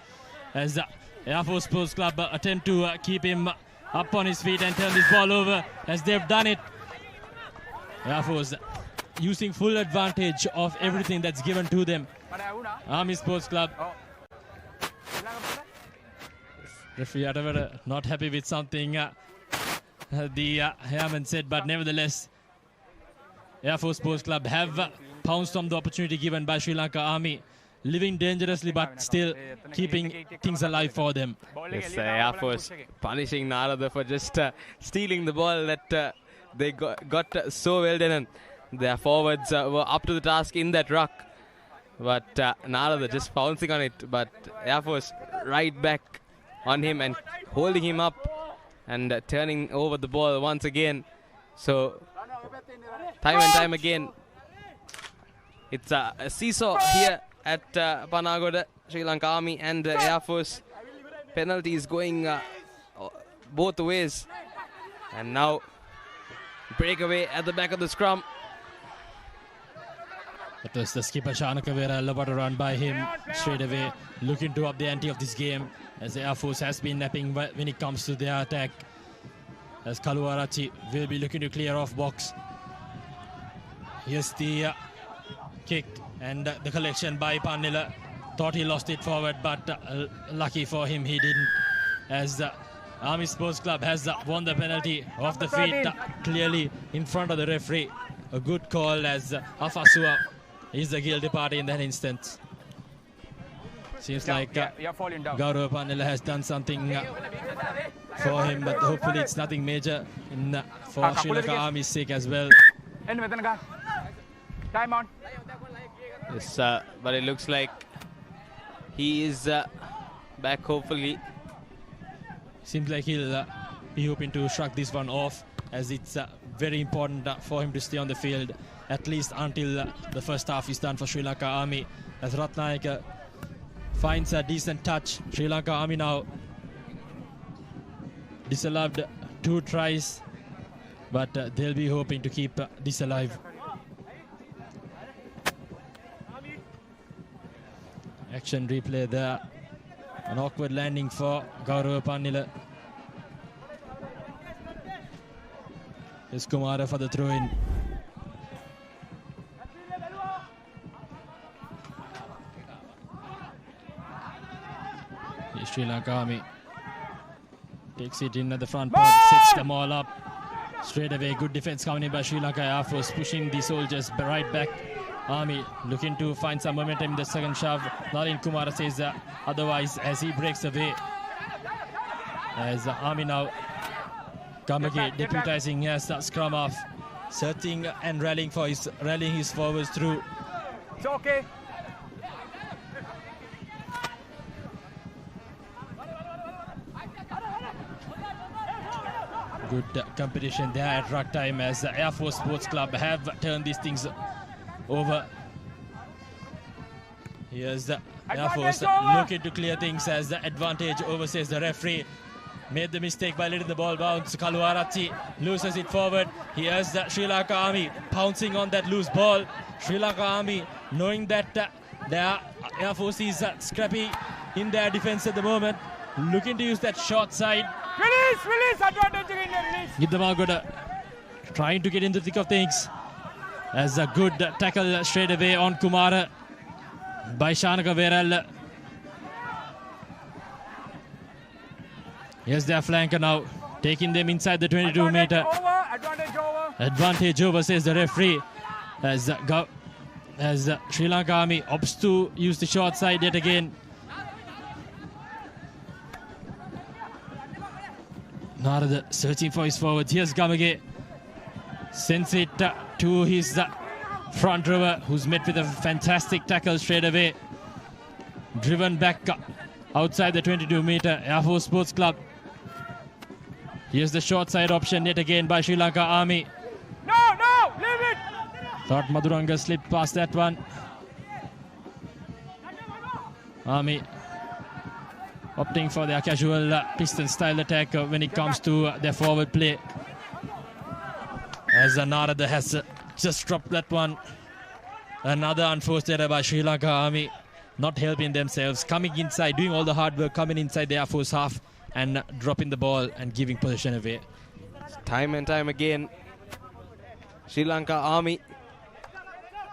As Air Force Sports Club attempt to keep him up on his feet and turn this ball over, as they've done it. Air Force using full advantage of everything that's given to them. Army Sports Club. Referee Atawara not happy with something the airman said, but nevertheless, Air Force Sports Club have pounced on the opportunity given by Sri Lanka Army, living dangerously but still keeping things alive for them. Yes, Air Force punishing Narada for just stealing the ball that they got so well done. Their forwards were up to the task in that ruck, but Narada just pouncing on it. But Air Force right back on him and holding him up and turning over the ball once again. So time and time again, it's a seesaw here at Panagoda. Sri Lanka Army and Air Force penalties going both ways. And now breakaway at the back of the scrum. It was the skipper Shanaka Vera, about a run by him straight away, looking to up the ante of this game, as the Air Force has been napping when it comes to their attack. As Kaluarachi will be looking to clear off box. Here's the kick and the collection by Panila. Thought he lost it forward, but lucky for him he didn't. As Army Sports Club has won the penalty off the feet, clearly in front of the referee. A good call, as Afasua is the guilty party in that instance. Seems like Gaurav Panila has done something for him, but hopefully it's nothing major for Sri Lanka Army's sake as well. Time on. Yes, but it looks like he is back, hopefully. Seems like he'll be hoping to shrug this one off, as it's very important for him to stay on the field, at least until the first half is done for Sri Lanka Army. As Ratnayaka finds a decent touch. Sri Lanka Army now disallowed 2 tries, but they'll be hoping to keep this alive. Action replay there. An awkward landing for Gaurav Panila. Here's Kumara for the throw-in. Sri Lanka Army takes it in at the front part, sets them all up. Straight away, good defense coming in by Sri Lanka Air Force, pushing the soldiers right back. Army looking to find some momentum in the second shove. Nalin Kumara says otherwise, as he breaks away. As Army now Kamake deputizing has the scrum off, searching and rallying his forwards through. It's okay. Good competition there at ruck time, as the Air Force Sports Club have turned these things over. Here's the Air Force looking to clear things, as the advantage oversays the referee. Made the mistake by letting the ball bounce. Kaluarati loses it forward. Here's the Sri Lanka Army pouncing on that loose ball. Sri Lanka Army knowing that their Air Force is scrappy in their defense at the moment, looking to use that short side Release, advantage again, release. Panagoda trying to get into the thick of things. As a good tackle straight away on Kumara by Shanaka Veral. Here's their flanker now, taking them inside the 22 meter. Advantage over, says the referee. As Sri Lanka Army opts to use the short side yet again. Narada searching for his forwards. Here's Gamage. Sends it to his front rower, who's met with a fantastic tackle straight away. Driven back outside the 22 meter. Air Force Sports Club. Here's the short side option yet again by Sri Lanka Army. No, leave it. Thought Maduranga slipped past that one. Army opting for their casual piston style attack when it comes to their forward play. As Narada has just dropped that one. Another unforced error by Sri Lanka Army. Not helping themselves, coming inside, doing all the hard work, coming inside the Air Force half and dropping the ball and giving possession away. Time and time again, Sri Lanka Army,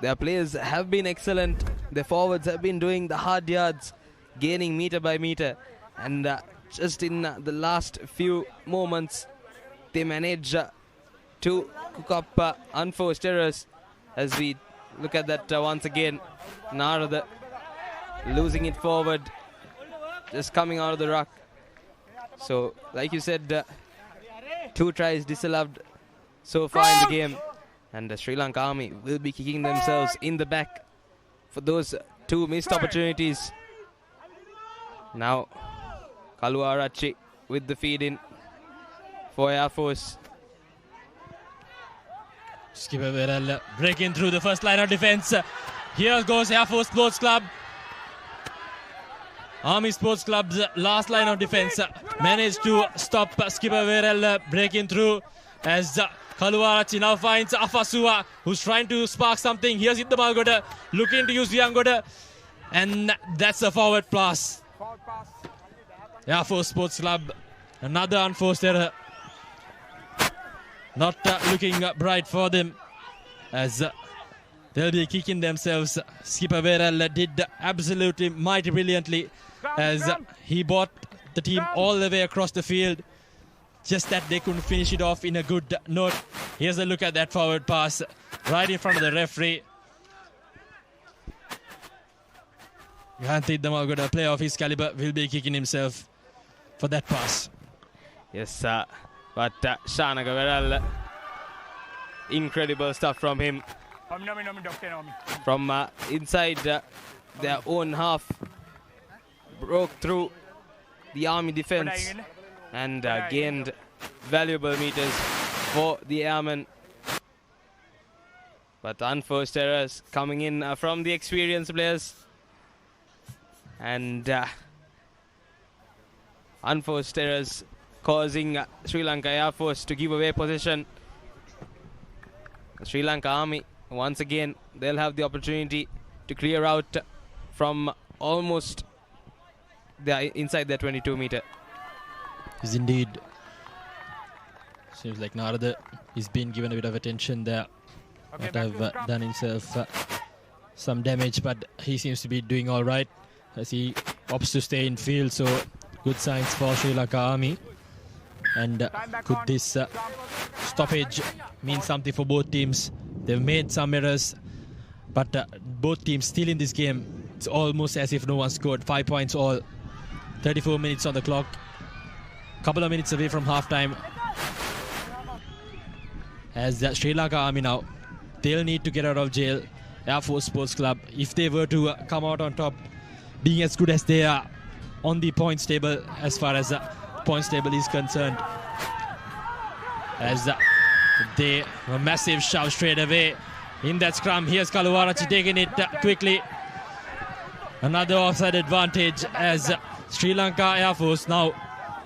their players have been excellent. Their forwards have been doing the hard yards, gaining meter by meter. And just in the last few moments, they managed to cook up unforced errors. As we look at that once again, Narada losing it forward, just coming out of the ruck. So, like you said, 2 tries disallowed so far in the game. And the Sri Lanka Army will be kicking themselves in the back for those 2 missed opportunities. Now, Kaluarachi with the feed in for Air Force. Skipper Veral breaking through the first line of defense. Here goes Air Force Sports Club. Army Sports Club's last line of defense managed to stop Skipper Veral breaking through as Kaluarachi now finds Afasua, who's trying to spark something. Here's Panagoda looking to use Yangoda, and that's a forward pass. Air Force Sports Club, another unforced error. Not looking bright for them as they'll be kicking themselves. Skipper Veral did absolutely mighty brilliantly as he brought the team all the way across the field. Just that they couldn't finish it off in a good note. Here's a look at that forward pass right in front of the referee. Ganthi Panagoda, a player of his caliber, will be kicking himself for that pass. Yes, sir. But Shanaka Veral, incredible stuff from him. From inside their own half, broke through the Army defense and gained valuable meters for the Airmen. But unforced errors coming in from the experienced players. And unforced errors causing Sri Lanka Air Force to give away possession. Sri Lanka Army, once again, they'll have the opportunity to clear out from almost inside their 22 meter. Yes, indeed. Seems like Narada is being given a bit of attention there. Might have done himself some damage, but he seems to be doing all right as he opts to stay in field. So good signs for Sri Lanka Army. And could this stoppage mean something for both teams? They've made some errors, but both teams still in this game. It's almost as if no one scored. 5 points all. 34 minutes on the clock. Couple of minutes away from halftime. As the Sri Lanka Army now, they'll need to get out of jail. Air Force Sports Club, if they were to come out on top, being as good as they are on the points table, as far as the points table is concerned. As they a massive shove straight away in that scrum. Here's Kaluarachi taking it quickly. Another offside advantage as Sri Lanka Air Force now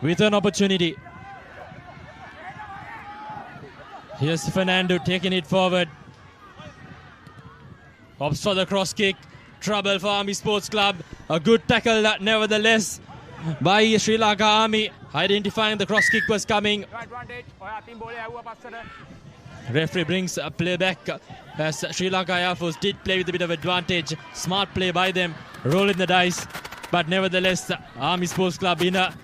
with an opportunity. Here's Fernando taking it forward. Opts for the cross kick. Trouble for Army Sports Club. A good tackle nevertheless by Sri Lanka Army. identifying the cross kick was coming. advantage. ඔයා අතින් බෝලේ ඇව්වා පස්සට. Referee brings a play back as Sri Lanka Air Force did play with a bit of advantage. Smart play by them, rolling the dice. But nevertheless, Army Sports Club in a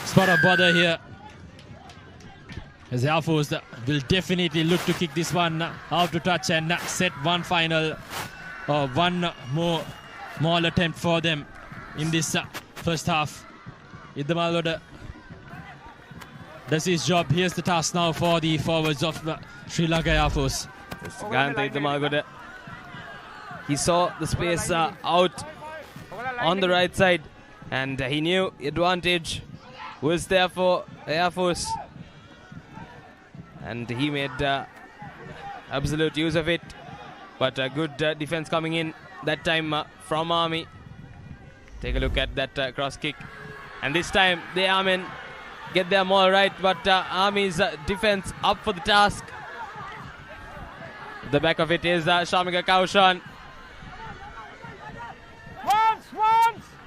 spot of bother here. As Air Force will definitely look to kick this one out to touch and set one final or one more attempt for them in this first half. Panagoda does his job. Here's the task now for the forwards of Sri Lanka Air Force. Panagoda. He saw the space out on the right side, and he knew advantage was there for Air Force, and he made absolute use of it. But a good defense coming in that time from Army. Take a look at that cross kick, and this time the Airmen get their maul right, but Army's defense up for the task. The back of it is Shamika Kaushan.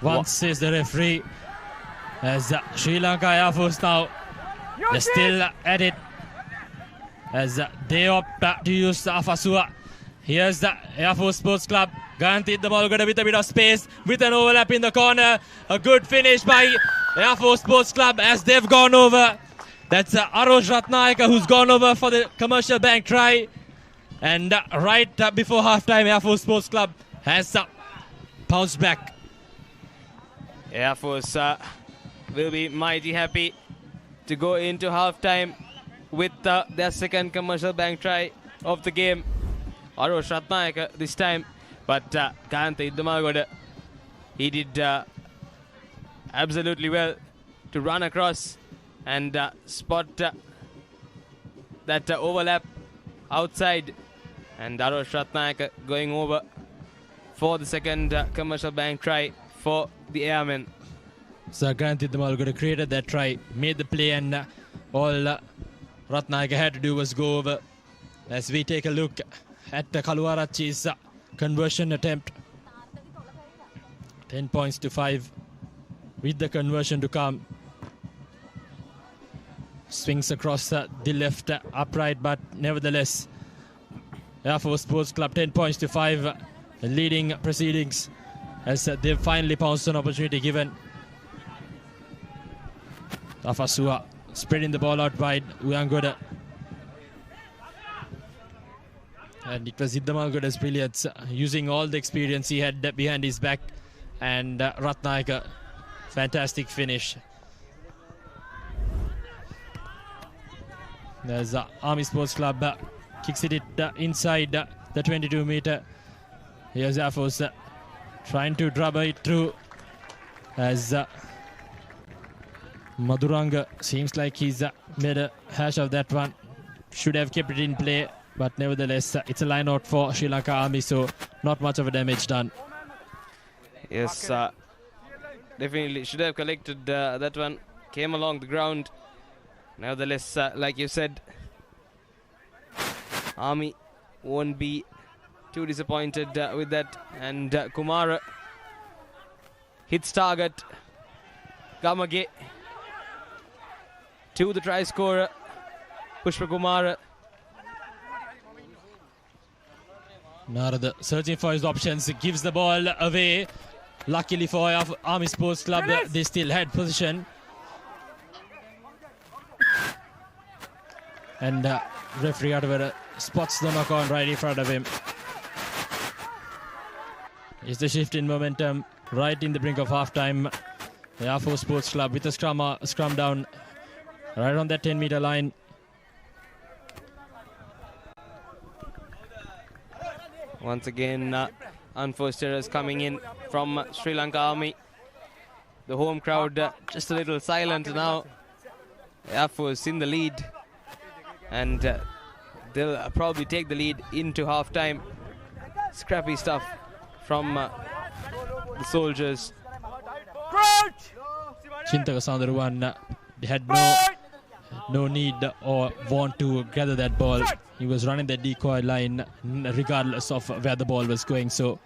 Once! Says the referee. As Sri Lanka Air Force now, they're still at it. As they opt to use Afasua. Here's the Air Force Sports Club. Gantit the ball with a bit of space with an overlap in the corner. A good finish by Air Force Sports Club as they've gone over. That's Arosh Ratnayaka who's gone over for the commercial bank try. And right before halftime, Air Force Sports Club has bounced back. Air Force will be mighty happy to go into halftime with their second commercial bank try of the game. Arosh Ratnayaka this time, but Kanta Panagoda, he did absolutely well to run across and spot that overlap outside, and Arosh Ratnayaka going over for the second commercial bank try for the Airmen. So Gantit Panagoda created that try, made the play, and all Ratnayaka had to do was go over. As we take a look at the Kaluarachi's conversion attempt. 10 points to 5 with the conversion to come. Swings across the left upright, but nevertheless, Air Force Sports Club 10 points to 5 leading proceedings as they've finally pounced on opportunity given. Afasua spreading the ball out wide. Uyangoda. And it was Panagoda's brilliance, using all the experience he had behind his back. And Ratnayaka, fantastic finish. There's Army Sports Club, kicks it inside the 22-meter. Here's Air Force trying to drubber it through as Maduranga seems like he's made a hash of that one. Should have kept it in play, but nevertheless, it's a line out for Sri Lanka Army, so not much of a damage done. Yes, definitely should have collected that one. Came along the ground. Nevertheless, like you said, Army won't be too disappointed with that. And Kumara hits target. Gamage to the try scorer, Pushpa Kumara. Narada searching for his options, gives the ball away. Luckily for Army Sports Club, they still had position. And referee Adavara spots the knock on right in front of him. It's the shift in momentum right in the brink of halftime. The Air Force Sports Club with a scrum down right on that 10-meter line. Once again, unforced errors coming in from Sri Lanka Army. The home crowd just a little silent now. Air Force in the lead, and they'll probably take the lead into halftime. Scrappy stuff from the soldiers. Chintaka Soundaruwan had no need or want to gather that ball. He was running the decoy line regardless of where the ball was going, so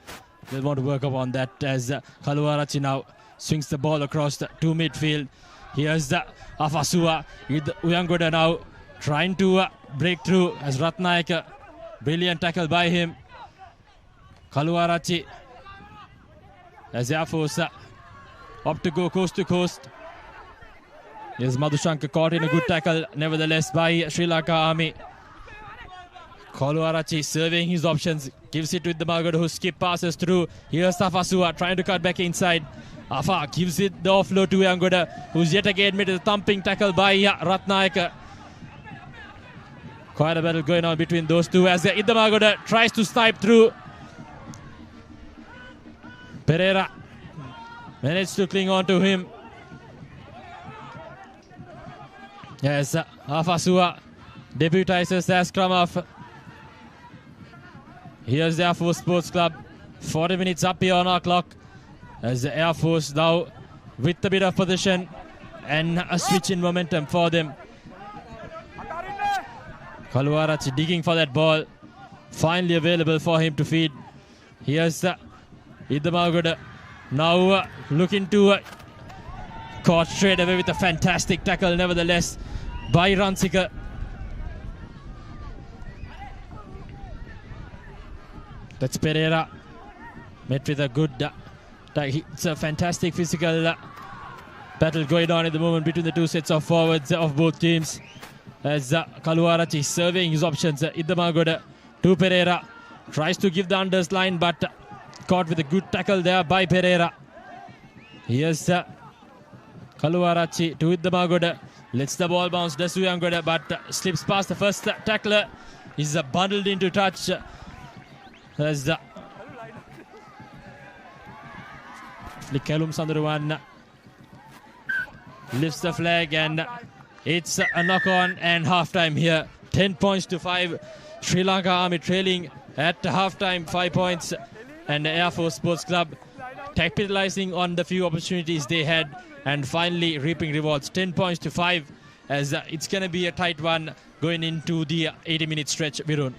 they'll want to work upon that as Kaluarachi now swings the ball across to midfield. Here's the Afasua with Uyangoda now trying to break through as Ratnayaka. Brilliant tackle by him. Kaluarachi as Air Force up to go coast to coast. Here's Madhushanka caught in a good tackle nevertheless by Sri Lanka Army. Kaluarachi surveying his options, gives it to the Panagoda who skip passes through. Here's Afasua trying to cut back inside. Afa gives it the offload to Uyangoda, who's yet again made a thumping tackle by Ratnayaka. Quite a battle going on between those two as Panagoda tries to snipe through. Pereira managed to cling on to him. Yes, Afasua deputizes as scrum off. Here's the Air Force Sports Club. 40 minutes up here on our clock. As the Air Force now with a bit of position and a switch in momentum for them. Kaluarachi digging for that ball. Finally available for him to feed. Here's the Panagoda now looking to caught straight away with a fantastic tackle nevertheless by Ransika. That's Pereira met with a good it's a fantastic physical battle going on at the moment between the two sets of forwards of both teams. As Kaluarachi surveying his options. Panagoda to Pereira. Tries to give the unders line but caught with a good tackle there by Pereira. Here's Kaluarachi to Panagoda. Lets the ball bounce. Does Uyangoda but slips past the first tackler. He's bundled into touch. As Likelum Sandaruwan lifts the flag and it's a knock-on and half-time here. 10 points to 5. Sri Lanka Army trailing at half-time 5 points. And the Air Force Sports Club capitalizing on the few opportunities they had and finally reaping rewards. 10 points to 5 as it's going to be a tight one going into the 80-minute stretch, Virun.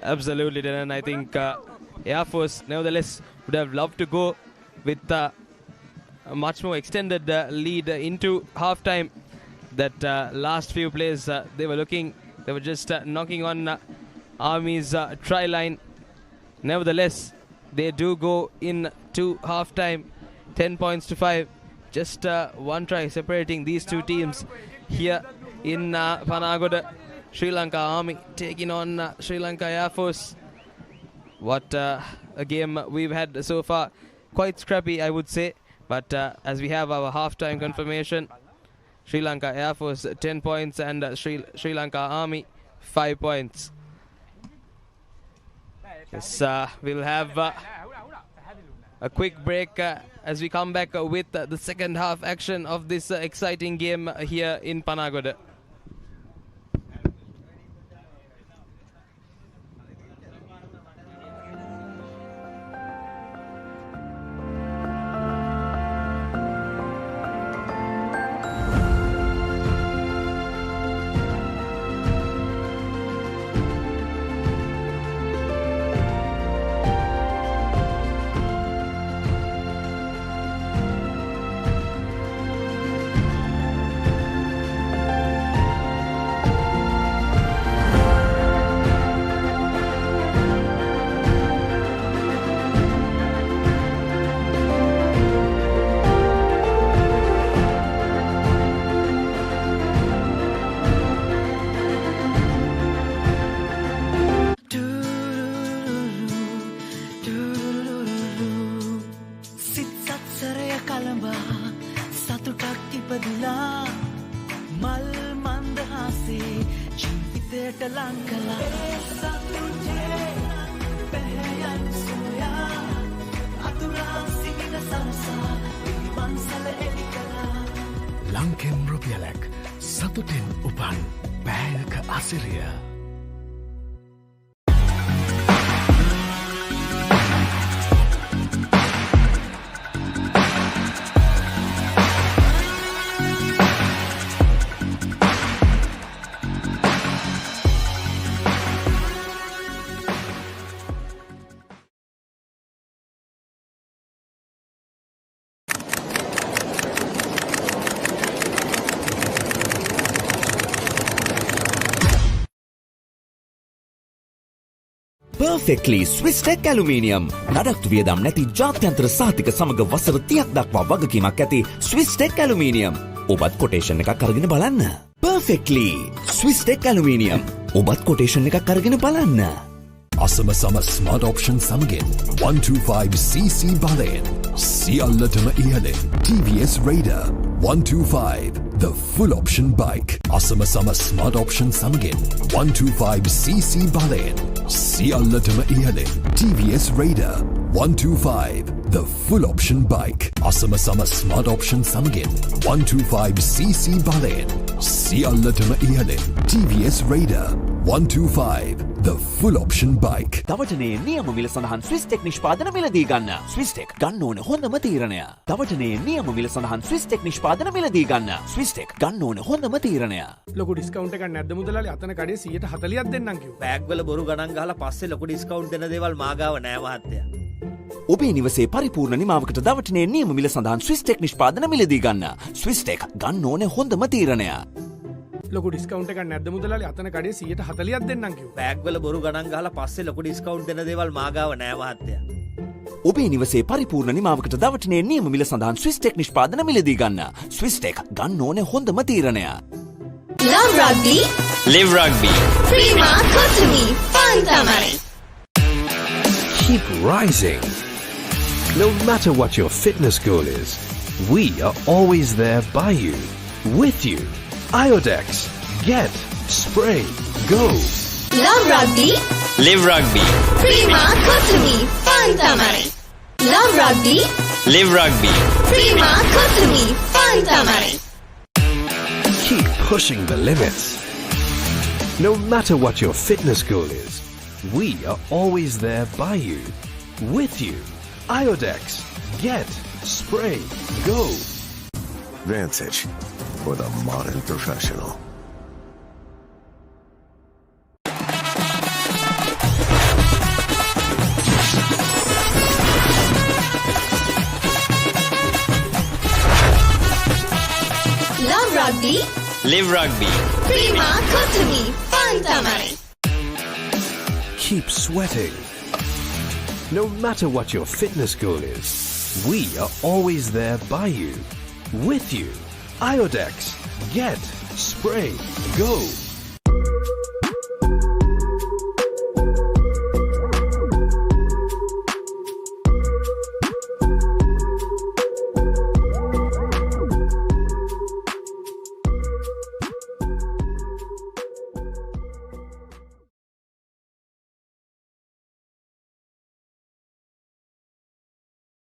Absolutely, Dylan. I think Air Force nevertheless would have loved to go with a much more extended lead into halftime. That last few plays they were just knocking on Army's try line. Nevertheless, they do go into halftime 10 points to 5. Just one try separating these two teams here in Panagoda. Sri Lanka Army taking on Sri Lanka Air Force. What a game we've had so far. Quite scrappy, I would say. But as we have our halftime confirmation, Sri Lanka Air Force 10 points and Sri Lanka Army 5 points. Yes, we'll have a quick break as we come back with the second half action of this exciting game here in Panagoda. Lankan Rupialek Satutin Upan Payaka Asiria. Perfectly Swiss Tech Aluminium. නඩත්තු වියදම් නැති ජාත්‍යන්තර සහතික සමග වසර 30ක් දක්වා වගකීමක් ඇති Swiss Tech Aluminium. ඔබත් කොටේෂන් එකක් අරගෙන බලන්න. Perfectly Swiss Tech Aluminium. ඔබත් කොටේෂන් එකක් අරගෙන බලන්න. Asama Sama Smart Option Samagin 125cc බලයෙන් සියල්ලටම ඉහළින් TVS Raider 125 the full option bike. Asama Sama Smart Option Samagin 125cc බලයෙන් සියල්ලටම ඉහළින් TVS Raider 125 the full option bike. Asama Sama Smart Option Samagin 125cc බලයෙන් සියල්ලටම ඉහළින් TVS Raider 125 the full option bike. දවටනේ නියම මිල සඳහන් Swiss Tech නිෂ්පාදන මිලදී ගන්න. Swiss Tech ගන්න ඕන හොඳම තීරණය. දවටනේ නියම මිල සඳහන් Swiss Tech නිෂ්පාදන මිලදී ගන්න. Swiss Tech ගන්න ඕන හොඳම තීරණය. ලොකු ඩිස්කවුන්ට් එකක් නැද්ද මුදලාලි? අතන කඩේ 140ක් දෙන්නම් කිව්වා. බෑග් වල බොරු ගණන් ගහලා පස්සේ ලොකු ඩිස්කවුන්ට් දෙන දේවල් මාගාව නෑ මහත්තයා. ඔබේ නිවසේ පරිපූර්ණ නිමාවකට දවටනේ නියම මිල සඳහන් Swiss Tech නිෂ්පාදන මිලදී ගන්න. Swiss Tech ගන්න ඕන හොඳම තීරණය. ලොකු ඩිස්කවුන්ට් එකක් නැද්ද මුදලාලි? අතන කඩේ 140ක් දෙන්නම් කිව්වා. බෑග් වල බොරු ගණන් ගහලා පස්සේ ලොකු ඩිස්කවුන්ට් දෙන දේවල් මාගාව නෑ මහත්තයා. ඔබේ නිවසේ පරිපූර්ණ නිමාවකට දවටනේ නියම මිල සඳහන් Swiss Tech නිෂ්පාදන මිලදී ගන්න. Swiss Tech ගන්න ඕන හොඳම තීරණය. Love Rugby. Live Rugby. Prima Kotumi. Fun tamari. Keep rising. No matter what your fitness goal is, we are always there by you, with you. Iodex. Get. Spray. Go. Love Rugby. Live Rugby. Prima Kotumi. Fun tamari. Love Rugby. Live Rugby. Prima Kotumi. Fun tamari. Keep pushing the limits. No matter what your fitness goal is, we are always there by you, with you. Iodex. Get. Spray. Go. Vantage for the modern professional. Love Rugby. Live Rugby. Prima Kotumi. Fun tamari. Keep sweating. No matter what your fitness goal is, we are always there by you, with you. Iodex. Get. Spray. Go.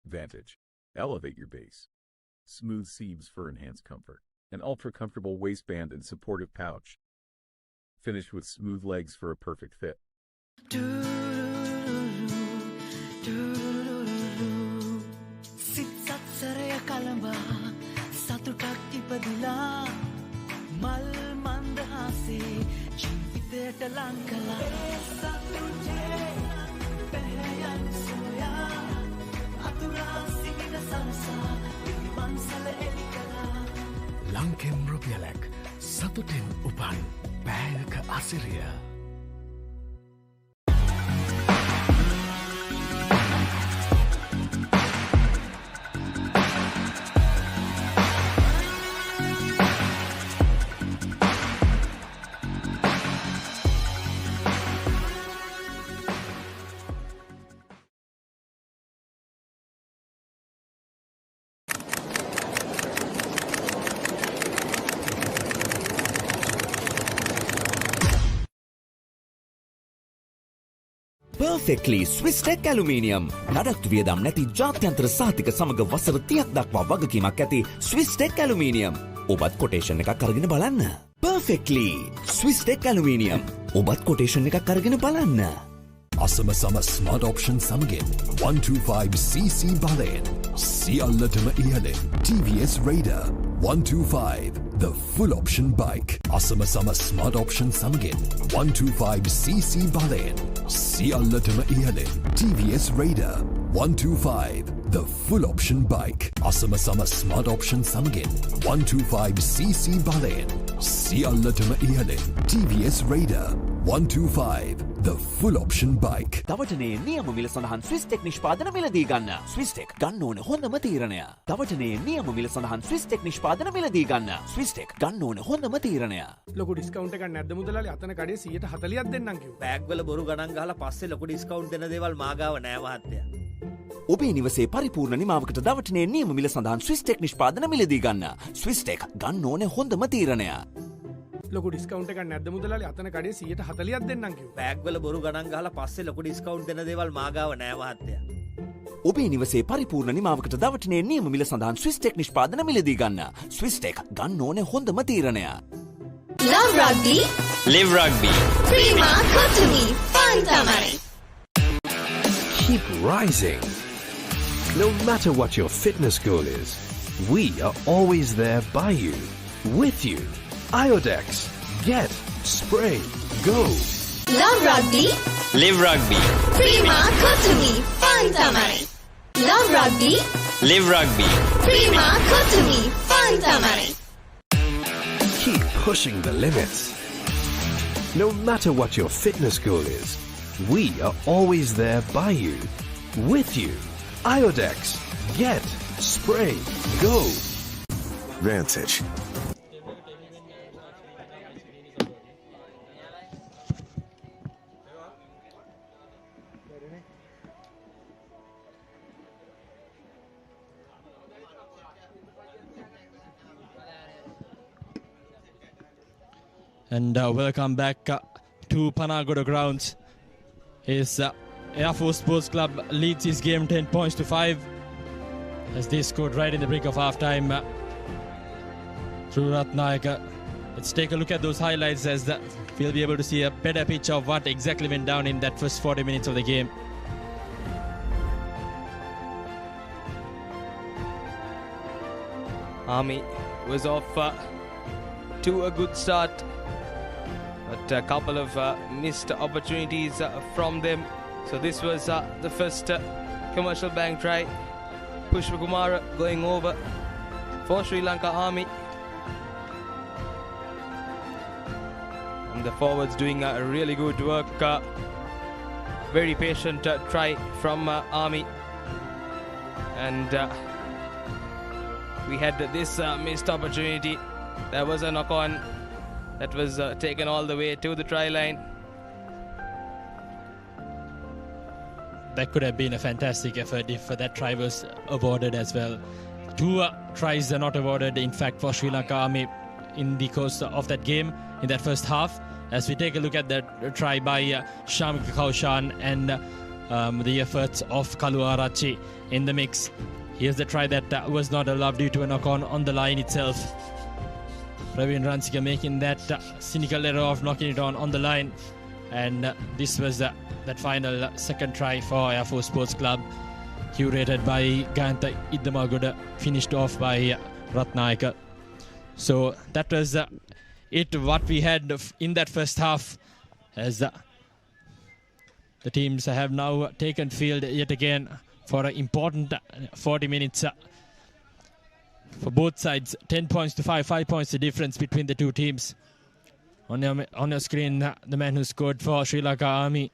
Vantage. Elevate your base. Smooth seams for enhanced comfort. An ultra-comfortable waistband and supportive pouch. Finished with smooth legs for a perfect fit. ලංකෙන් රුපියලක් සතුටෙන් උපන් බෑයක අසිරිය. Perfectly Swiss Tech Aluminium. නඩත්තු වියදම් නැති ජාත්‍යන්තර සහතික සමග වසර 30ක් දක්වා වගකීමක් ඇති Swiss Tech Aluminium. ඔබත් කොටේෂන් එකක් අරගෙන බලන්න. Perfectly Swiss Tech Aluminium. ඔබත් කොටේෂන් එකක් අරගෙන බලන්න. Asama Sama Smart Option Samagin 125cc බලයෙන් සියල්ලටම ඉහළින් TVS Raider 125 the full option bike. Asama Sama Smart Option Samagin 125cc බලයෙන් සියල්ලටම ඉහළින් TVS Raider 125 the full option bike. Asama Sama Smart Option Samagin 125cc බලයෙන් සියල්ලටම ඉහළින් TVS Raider 125 the full option bike. දවටනේ නියම මිල සඳහන් ස්විස්ටෙක් නිෂ්පාදන මිලදී ගන්න. ස්විස්ටෙක් ගන්න ඕන හොඳම තීරණය. දවටනේ නියම මිල සඳහන් ස්විස්ටෙක් නිෂ්පාදන මිලදී ගන්න. ස්විස්ටෙක් ගන්න ඕන හොඳම තීරණය. ලොකු ඩිස්කවුන්ට් එකක් නැද්ද මුදලාලි? අතන කඩේ 140ක් දෙන්නම් කිව්වා. බෑග් වල බොරු ගණන් ගහලා පස්සේ ලොකු ඩිස්කවුන්ට් දෙන දේවල් මාගාව නෑ මහත්තයා. ඔබේ නිවසේ පරිපූර්ණ නිමාවකට දවටනේ නියම මිල සඳහන් ස්විස්ටෙක් නිෂ්පාදන මිලදී ගන්න. ස්විස්ටෙක් ගන්න ඕන හොඳම තීරණය. ලොකු ඩිස්කවුන්ට් එකක් නැද්ද මුදලාලි? අතන කඩේ 140ක් දෙන්නම් කිව්වා. බෑග් වල බොරු ගණන් ගහලා පස්සේ ලොකු ඩිස්කවුන්ට් දෙන දේවල් මාගාව නෑ මහත්තයා. ඔබේ නිවසේ පරිපූර්ණ නිමාවකට දවටනේ නියම මිල සඳහන් ස්විස්ටෙක් නිෂ්පාදන මිලදී ගන්න. ස්විස්ටෙක් ගන්න ඕන හොඳම තීරණය. Love Rugby. Live Rugby. Prima Kotumi. Fun tamari. Keep rising. No matter what your fitness goal is, we are always there by you, with you. Iodex. Get, spray, go. Love Rugby. Live Rugby. Prima Kotumi. Fun tamari. Love Rugby. Live Rugby. Prima Kotumi. Fun tamari. Keep pushing the limits. No matter what your fitness goal is, we are always there by you, with you. Iodex. Get, spray, go. Vantage. And welcome back to Panagoda grounds. His Air Force Sports Club leads his game 10 points to 5 as they scored right in the brink of half-time through Ratnayaka. Let's take a look at those highlights as we'll be able to see a better picture of what exactly went down in that first 40 minutes of the game. Army was off to a good start, but a couple of missed opportunities from them. So this was the first commercial bank try. Pushpa Kumara going over for Sri Lanka Army. And the forwards doing really good work. Very patient try from Army. And we had this missed opportunity. There was a knock-on that was taken all the way to the try line. That could have been a fantastic effort if that try was awarded as well. 2 tries are not awarded, in fact, for Sri Lanka Army in the course of that game, in that first half. As we take a look at that try by Shamik Kaushan and the efforts of Kaluarachi in the mix. Here's the try that was not allowed due to a knock-on on the line itself. Praveen Ransika making that cynical error of knocking it on the line. And this was that final second try for Air Force Sports Club, curated by Ganta Idamagoda, finished off by Ratnayaka. So that was what we had in that first half, as the teams have now taken field yet again for an important 40 minutes for both sides. 10 points to 5 points the difference between the two teams. On your screen, the man who scored for Sri Lanka Army,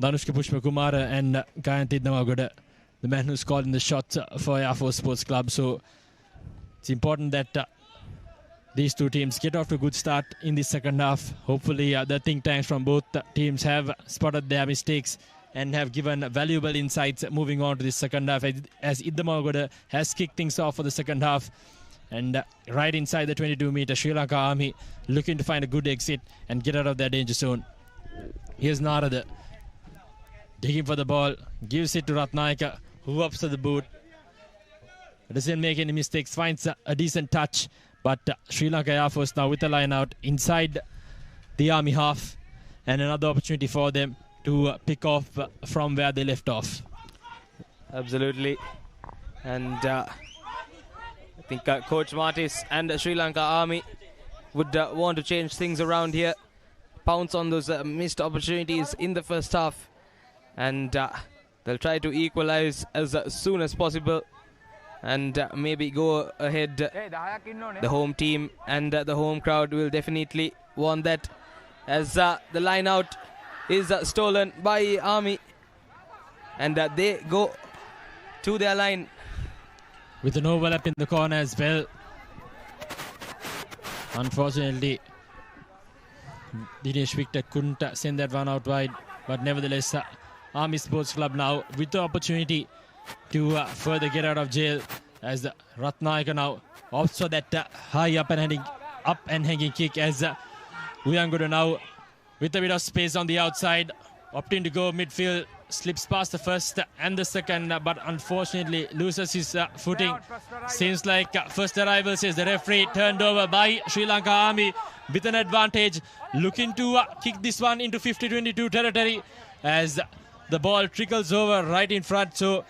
Dhanushka Pushpa Kumara, and Gayanthi Idamagoda, the man who scored in the shots for Air Force Sports Club. So it's important that these two teams get off to a good start in the second half. Hopefully the think tanks from both teams have spotted their mistakes and have given valuable insights moving on to the second half, as Idamagoda has kicked things off for the second half. And right inside the 22-meter, Sri Lanka Army looking to find a good exit and get out of their danger zone. Here's Narada digging for the ball, gives it to Ratnayaka, who ups to the boot. Doesn't make any mistakes, finds a decent touch. But Sri Lanka Air Force now with a line out inside the Army half, and another opportunity for them to pick off from where they left off. Absolutely. And I think Coach Martis and Sri Lanka Army would want to change things around here, pounce on those missed opportunities in the first half, and they'll try to equalize as soon as possible and maybe go ahead. The home team and the home crowd will definitely want that, as the line out is stolen by Army. And they go to their line. With an overlap in the corner as well. Unfortunately, Dinesh Victor couldn't send that one out wide. But nevertheless, Army Sports Club now with the opportunity to further get out of jail, as Ratnayaka now opts for that high up and hanging kick, as Uyangoda now with a bit of space on the outside, opting to go midfield, slips past the first and the second, but unfortunately loses his footing. Seems like first arrival, says the referee. Turned over by Sri Lanka Army with an advantage, looking to kick this one into 50-22 territory, as the ball trickles over right in front. So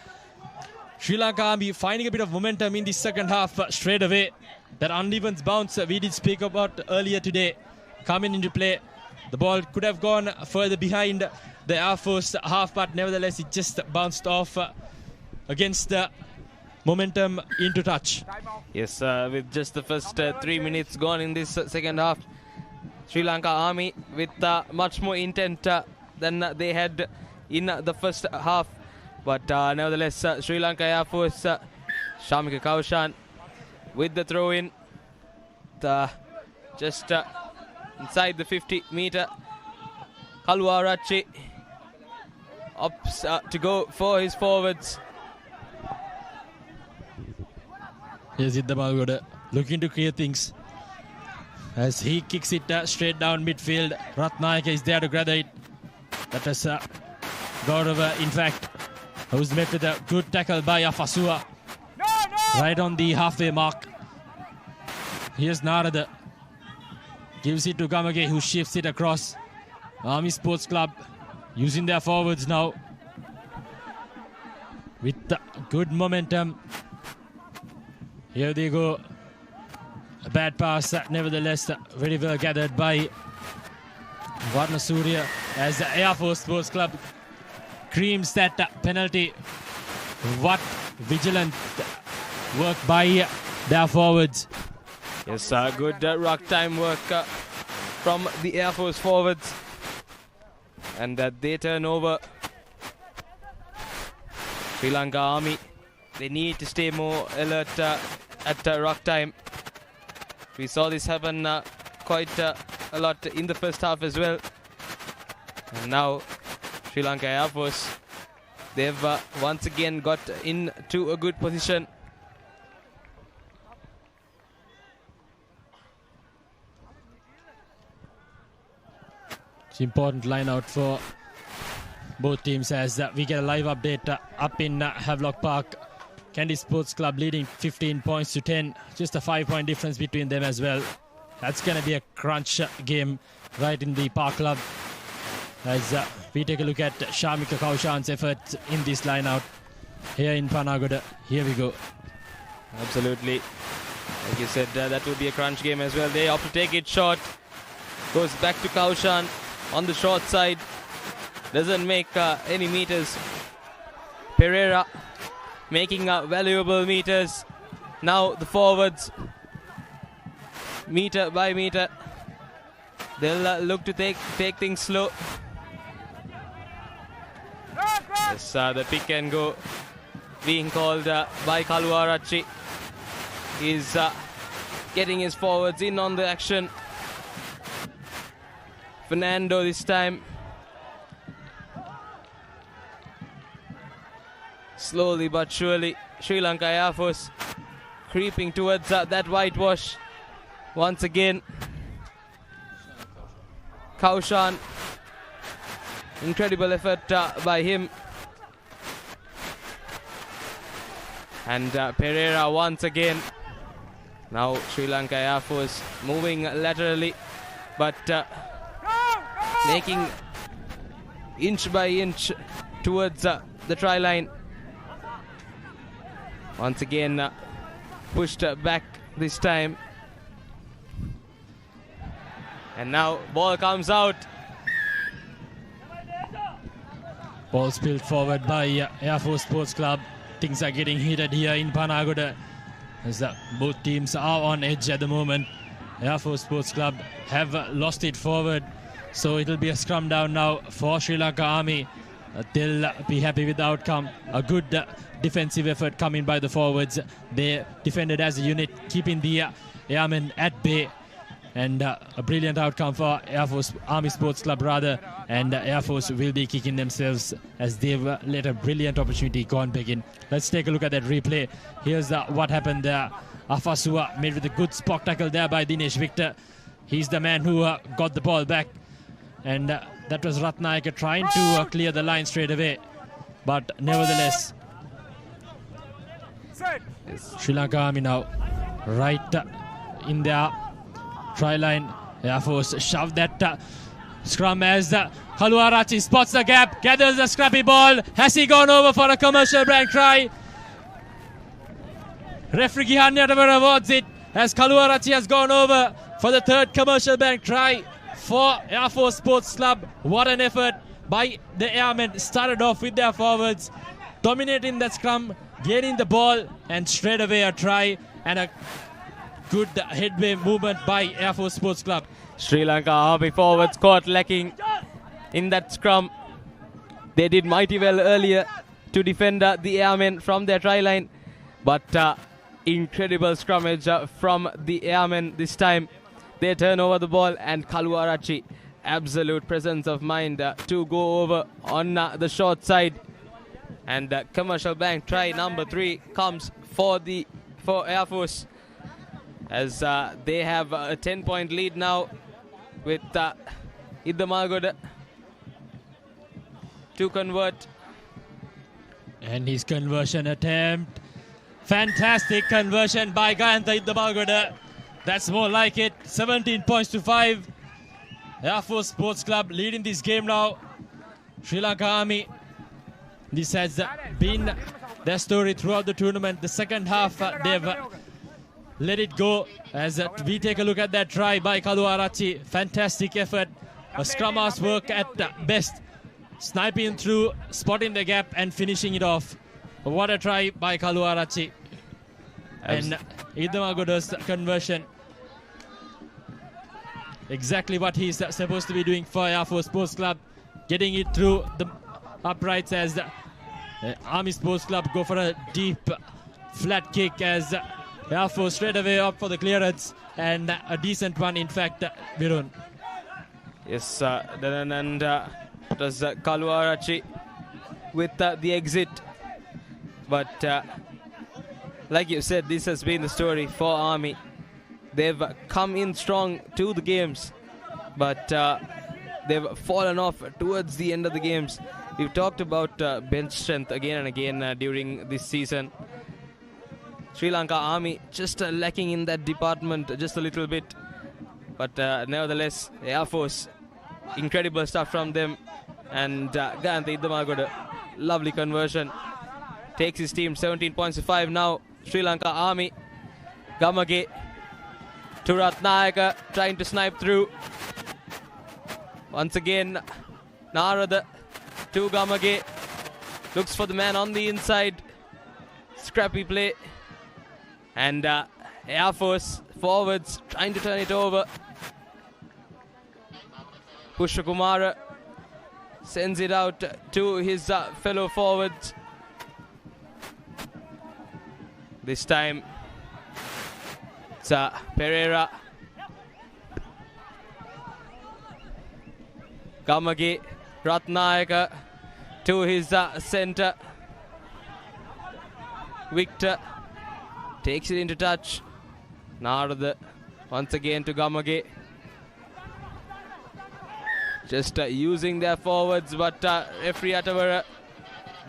Sri Lanka Army finding a bit of momentum in the second half straight away. That uneven bounce we did speak about earlier today coming into play. The ball could have gone further behind the Air Force half, but nevertheless it just bounced off against the momentum into touch. Yes, with just the first 3 minutes gone in this second half, Sri Lanka Army with much more intent than they had in the first half. But nevertheless, Sri Lanka Air Force, Shamika Kaushan with the throw-in, just inside the 50-meter. Kaluarachi opts to go for his forwards. Here's it, the Panagoda looking to create things as he kicks it straight down midfield. Ratnayaka is there to gather it. That is Gaurav, in fact, who's met with a good tackle by Afasua right on the halfway mark. Here's Narada, gives it to Gamage, who shifts it across. Army Sports Club using their forwards now with good momentum. Here they go. A bad pass, nevertheless very well gathered by Varna Surya, as the Air Force Sports Club creams that penalty. What vigilant work by their forwards. Yes, good ruck time work from the Air Force forwards. And they turn over. Sri Lanka Army, they need to stay more alert at ruck time. We saw this happen quite a lot in the first half as well. And now Sri Lanka Air Force, they've once again got into a good position. It's important line out for both teams, as we get a live update up in Havelock Park. Kandy Sports Club leading 15 points to 10. Just a 5-point difference between them as well. That's going to be a crunch game right in the Park Club, as we take a look at Shamika Kaushan's efforts in this line out here in Panagoda. Here we go. Absolutely. Like you said, that will be a crunch game as well. They opt to take it short. Goes back to Kaushan on the short side. Doesn't make any meters. Pereira making valuable meters. Now the forwards, meter by meter, they'll look to take things slow. Yes, the pick and go being called by Kaluarachi. He's getting his forwards in on the action. Fernando this time. Slowly but surely, Sri Lanka Air Force creeping towards that whitewash once again. Kaushan, incredible effort by him. And Pereira once again. Now Sri Lanka Air Force moving laterally, but making inch by inch towards the try line. Once again pushed back this time. And now ball comes out. Ball spilled forward by Air Force Sports Club. Things are getting heated here in Panagoda, as both teams are on edge at the moment. Air Force Sports Club have lost it forward So it'll be a scrum down now for Sri Lanka Army. They'll be happy with the outcome. A good defensive effort coming by the forwards. They defended as a unit, keeping the airmen at bay. And a brilliant outcome for Air Force Army Sports Club rather. And Air Force will be kicking themselves as they've let a brilliant opportunity go on begin. Let's take a look at that replay. Here's what happened there. Afasua made with a good spot tackle there by Dinesh Victor. He's the man who got the ball back. And that was Ratnayaka trying to clear the line straight away. But nevertheless, Sri Lanka Army now right in their try line. Air Force shoved that scrum as Kaluarachi spots the gap, gathers the scrappy ball. Has he gone over for a commercial blank try? Referee Gihan Yadavar awards it as Kaluarachi has gone over for the third commercial blank try for Air Force Sports Club. What an effort by the airmen. Started off with their forwards, dominating that scrum, gaining the ball, and straight away a try and a good headway movement by Air Force Sports Club. Sri Lanka Army forwards caught lacking in that scrum. They did mighty well earlier to defend the airmen from their try line, but incredible scrummage from the airmen this time. They turn over the ball, and Kaluarachi, absolute presence of mind to go over on the short side. And commercial blank try number 3 comes for Air Force, as they have a 10-point lead now with Panagoda to convert. And his conversion attempt. Fantastic conversion by Gayantha Panagoda. That's more like it. 17 points to 5. Air Force Sports Club leading this game now. Sri Lanka Army. This has been their story throughout the tournament. The second half, they've let it go as we take a look at that try by Kaluarachi. Fantastic effort. A scrum house work at best. Sniping through, spotting the gap and finishing it off. What a try by Kaluarachi. And Panagoda's conversion. Exactly what he's supposed to be doing for Air Force Sports Club. Getting it through the uprights as Army Sports Club go for a deep flat kick as Air Force straight away up for the clearance, and a decent one in fact, Virun. Yes, and it was Kaluarachi with the exit. But like you said, this has been the story for Army. They've come in strong to the games, but they've fallen off towards the end of the games. We've talked about bench strength again and again during this season. Sri Lanka Army just lacking in that department just a little bit. But nevertheless, Air Force, incredible stuff from them. And Gayantha Panagoda, lovely conversion. Takes his team 17 points to 5 now. Sri Lanka Army. Gamage to Ratnayaka, trying to snipe through. Once again, Narada to Gamage. Looks for the man on the inside. Scrappy play. And Air Force forwards trying to turn it over. Pushpakumara sends it out to his fellow forwards. This time it's Pereira. Gamage, Ratnayaka to his center. Victor takes it into touch. Narada once again to Gamage. Just using their forwards, but referee Atavara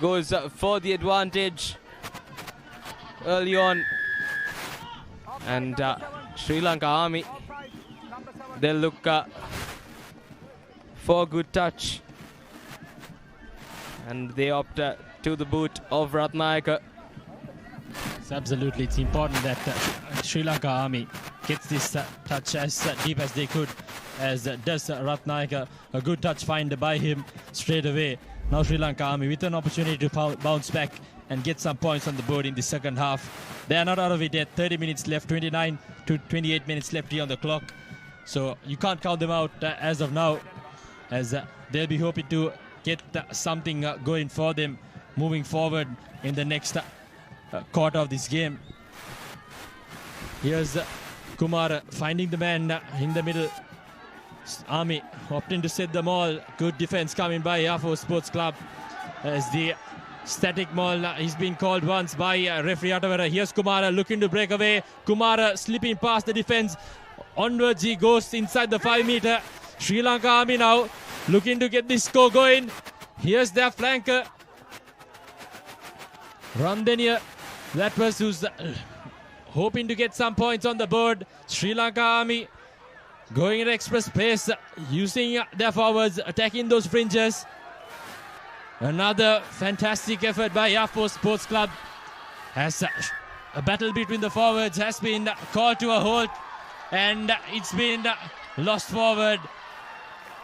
goes for the advantage early on. And Sri Lanka Army, they'll look for a good touch. And they opt to the boot of Ratnayaka. Absolutely, it's important that Sri Lanka Army gets this touch as deep as they could, as does Ratnayaka. A good touch find by him straight away. Now Sri Lanka Army with an opportunity to bounce back and get some points on the board in the second half. They are not out of it yet. 30 minutes left, 29 to 28 minutes left here on the clock. So you can't count them out as of now. as they'll be hoping to get something going for them moving forward in the next quarter of this game. Here's Kumar finding the man in the middle. Army opting to set them all. Good defense coming by Air Force Sports Club as the static maul is being called once by referee Atavara. Here's Kumara looking to break away. Kumara slipping past the defense. Onwards he goes inside the 5 meter. Sri Lanka Army now looking to get this score going. Here's their flanker. Randenia, that was who's hoping to get some points on the board. Sri Lanka Army going at express pace, using their forwards, attacking those fringes. Another fantastic effort by Air Force Sports Club as a battle between the forwards has been called to a halt and it's been lost forward.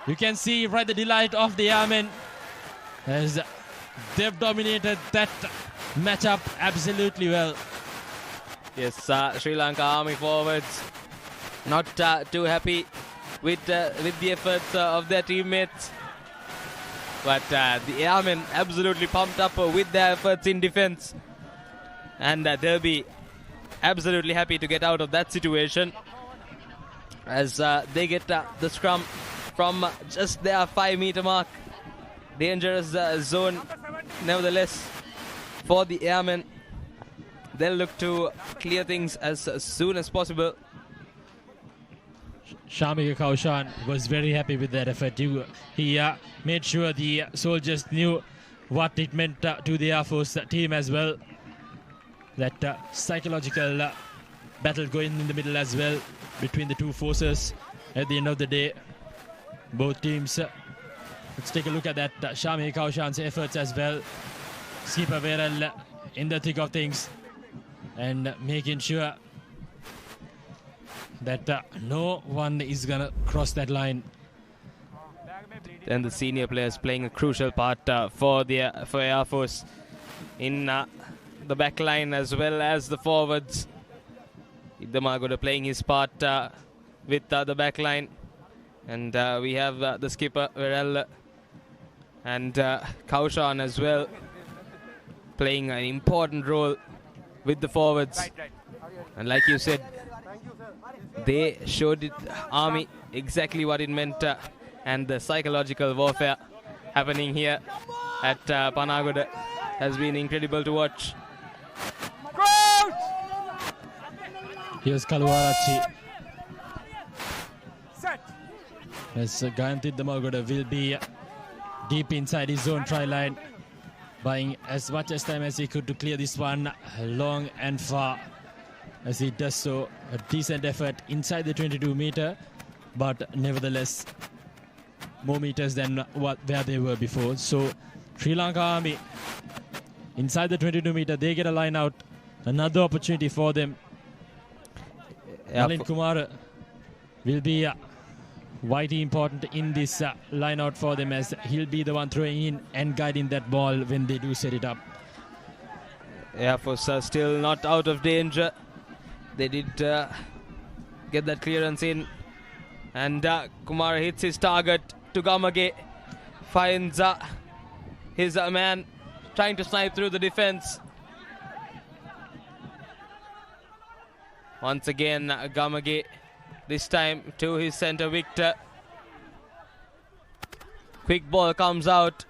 You can see right the delight of the airmen as they've dominated that matchup absolutely well. Yes, Sri Lanka Army forwards not too happy with the efforts of their teammates. But the airmen absolutely pumped up with their efforts in defense. And they'll be absolutely happy to get out of that situation as they get the scrum from just their 5 meter mark. Dangerous zone nevertheless for the airmen. They'll look to clear things as soon as possible. Shamika Kaushan was very happy with that effort. He made sure the soldiers knew what it meant to the Air Force team as well. That psychological battle going in the middle as well between the two forces. At the end of the day, both teams. Let's take a look at that Shamika Kaushan's efforts as well. Skipper Veral in the thick of things and making sure that no one is going to cross that line. And the senior players playing a crucial part for Air Force in the back line as well as the forwards. Panagoda playing his part with the back line. And we have the skipper Verel and Kaushan as well playing an important role with the forwards. And like you said, they showed it, Army exactly what it meant and the psychological warfare happening here at Panagoda has been incredible to watch. Here's Kaluarachi. As Gayanthi Damagoda will be deep inside his own try line, buying as much as time as he could to clear this one long and far. As he does so, a decent effort inside the 22 meter, but nevertheless more meters than where they were before. So Sri Lanka Army inside the 22 meter, they get a line out. Another opportunity for them. Nalin Kumar will be vitally important in this line out for them, as he'll be the one throwing in and guiding that ball when they do set it up. Air Force are still not out of danger. They did get that clearance in, and Kumar hits his target. Tugamage finds his man trying to snipe through the defense. Once again, Gamage, this time to his center Victor. Quick ball comes out.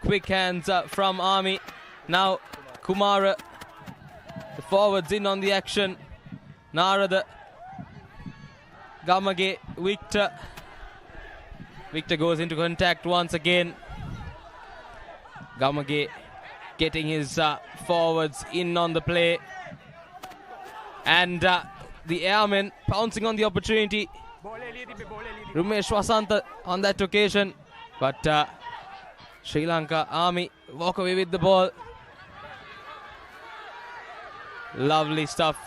Quick hands from Army. Now Kumara, the forwards in on the action. Narada, Gamage, Victor. Victor goes into contact once again. Gamage getting his forwards in on the play. And the airmen pouncing on the opportunity. Rumesh Vasanta on that occasion. But Sri Lanka Army walk away with the ball. Lovely stuff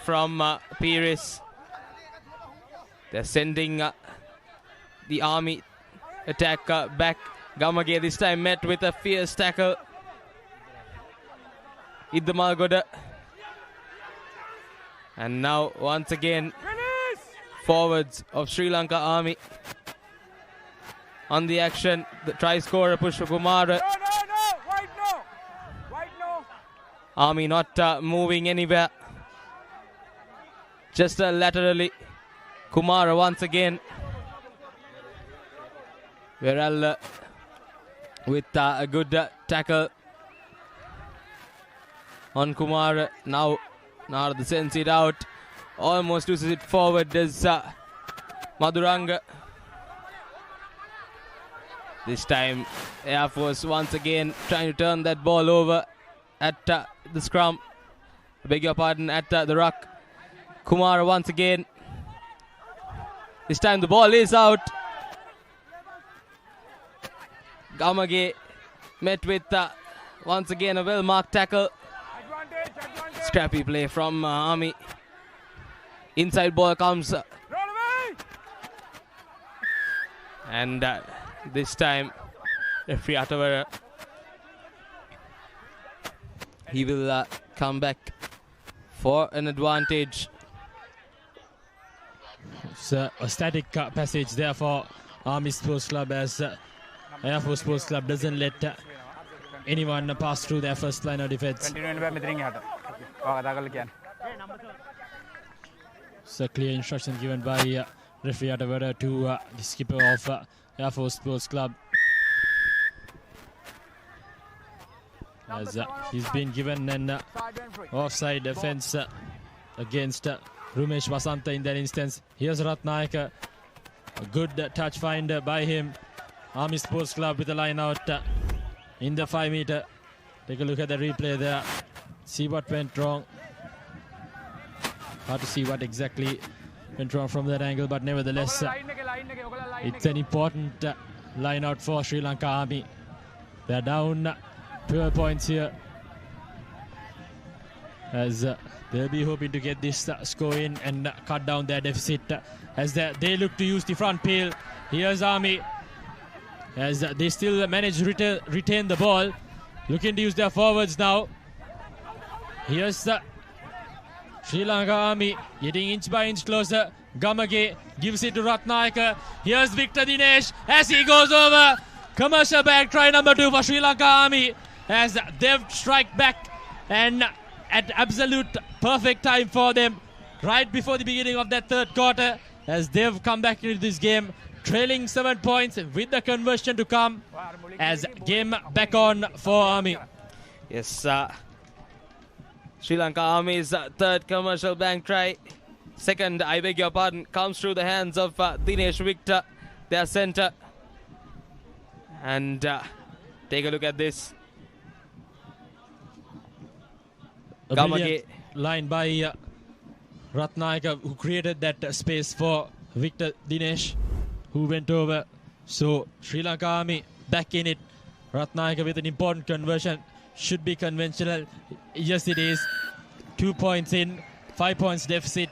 from Pires. They're sending the Army attack back. Gamage this time met with a fierce tackle. Panagoda. And now once again forwards of Sri Lanka Army on the action. The try scorer Pushpa Kumar. No, white no. Army not moving anywhere. Just laterally. Kumar once again. Viral with a good tackle on Kumar. Now the sends it out. Almost loses it forward is Maduranga. This time Air Force once again trying to turn that ball over at the scrum. I beg your pardon, at the ruck. Kumar once again. This time the ball is out. Gamage met with once again a well-marked tackle. Scrappy play from Army. Inside ball comes. And this time, referee Atavara, he will come back for an advantage. It's a static passage there for Army Sports Club, as Air Force Sports Club doesn't let anyone pass through their first line of defense. So clear instruction given by referee Atavara to the skipper of Air Force Sports Club, as he's been given an offside offence against Rumesh Vasanta in that instance. Here's Ratnayaka, a good touch find by him. Army Sports Club with a line out in the 5 meter. Take a look at the replay there. See what went wrong. Hard to see what exactly went wrong from that angle, but nevertheless, it's an important line out for Sri Lanka Army. They're down 12 points here, as they'll be hoping to get this score in and cut down their deficit as they look to use the front peel. Here's Army, as they still manage to retain the ball, looking to use their forwards now. Here's Sri Lanka Army getting inch by inch closer. Gamage gives it to Ratnayaka. Here's Victor Dinesh as he goes over. Commercial bag try number 2 for Sri Lanka Army, as they've strike back, and at absolute perfect time for them right before the beginning of that third quarter, as they've come back into this game trailing 7 points with the conversion to come, as game back on for Army. Yes, Sri Lanka Army's third commercial bank try. Second, I beg your pardon, comes through the hands of Dinesh Victor, their center. And take a look at this. A brilliant line by Ratnayaka, who created that space for Victor Dinesh, who went over. So Sri Lanka Army back in it. Ratnayaka with an important conversion. Should be conventional. Yes, it is. 2 points in, 5 points deficit.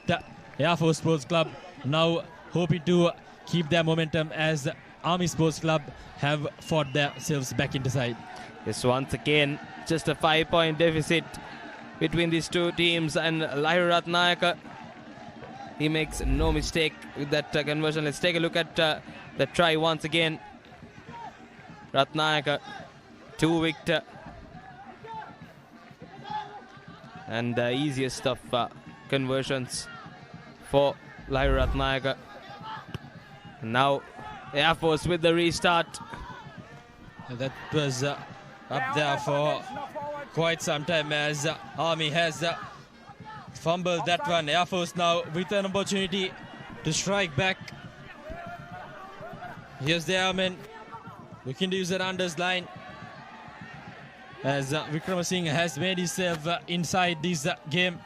Air Force Sports Club now hoping to keep their momentum, as Army Sports Club have fought themselves back into side. Yes, once again, just a 5-point deficit between these two teams, and Lahir Ratnayaka, he makes no mistake with that conversion. Let's take a look at the try once again. Ratnayaka to Victor, and the easiest of conversions for Lahir Ratnayaka. Now Air Force with the restart. That was up there for quite some time, as Army has fumbled that one. Air Force now with an opportunity to strike back. Here's the airman looking to use an unders line, as Vikramasinghe has made himself inside this game.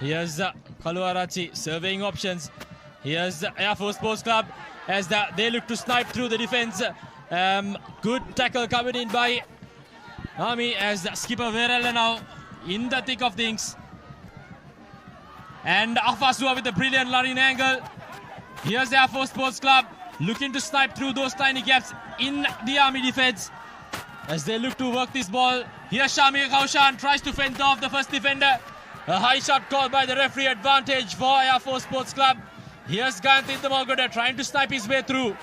Here's Kaluarachi surveying options. Here's Air Force Sports Club, as they look to snipe through the defense. Good tackle coming in by Army, as skipper Verella now in the thick of things. And Afasua with a brilliant running angle. Here's Air Force Sports Club looking to snipe through those tiny gaps in the Army defense, as they look to work this ball. Here's Shamir Kaushan tries to fend off the first defender. A high shot called by the referee, advantage for Air Force Sports Club. Here's Ganthi Panagoda trying to snipe his way through.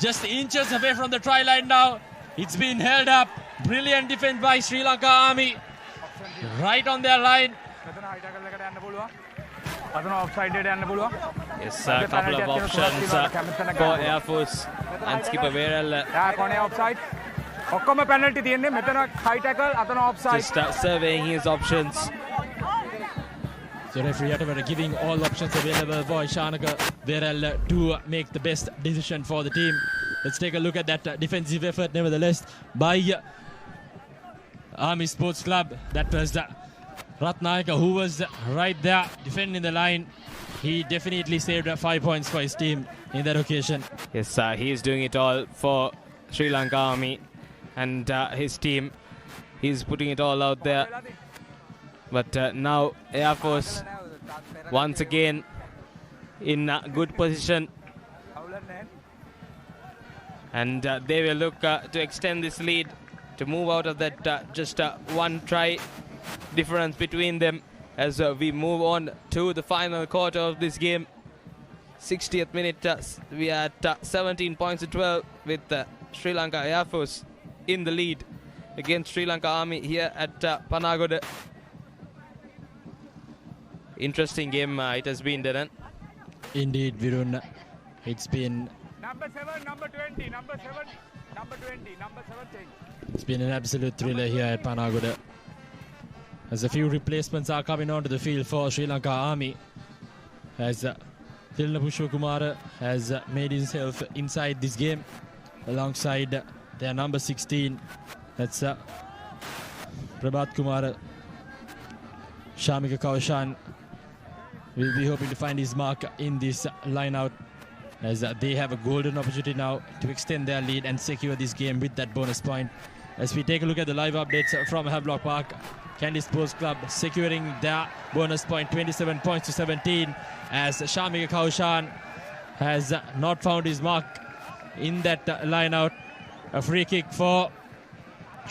just inches away from the try line now. It's been held up. Brilliant defense by Sri Lanka Army. Right on their line. Yes, a couple of options for Air Force and skipper Verel. offside. ඔක්කොම penalty තියෙන්නේ මෙතන high tackle අතන offside. Just surveying his options. So referee Atavara giving all options available for Shanaka Verel to make the best decision for the team. Let's take a look at that defensive effort nevertheless by Army Sports Club. That was Ratnayaka who was right there defending the line. He definitely saved 5 points for his team in that occasion. Yes, he is doing it all for Sri Lanka Army and his team. He's putting it all out there. But now Air Force once again in a good position. And they will look to extend this lead, to move out of that just one try difference between them as we move on to the final quarter of this game. 60th minute, we are at 17 points to 12 with Sri Lanka Air Force in the lead against Sri Lanka Army here at Panagoda. Interesting game it has been, Darren. Indeed, Virun. It's been... Number 7, number 20, number 7, number 20, number 17. It's been an absolute thriller here at Panagoda. As a few replacements are coming onto the field for Sri Lanka Army. As Thilna Pushpakumara has made himself inside this game alongside their number 16. That's Prabhat Kumara. Shamika Kaushan will be hoping to find his mark in this line-out as they have a golden opportunity now to extend their lead and secure this game with that bonus point. As we take a look at the live updates from Havelock Park, Candy Sports Club securing their bonus point 27 points to 17 as Shamika Kaushan has not found his mark in that line-out. A free kick for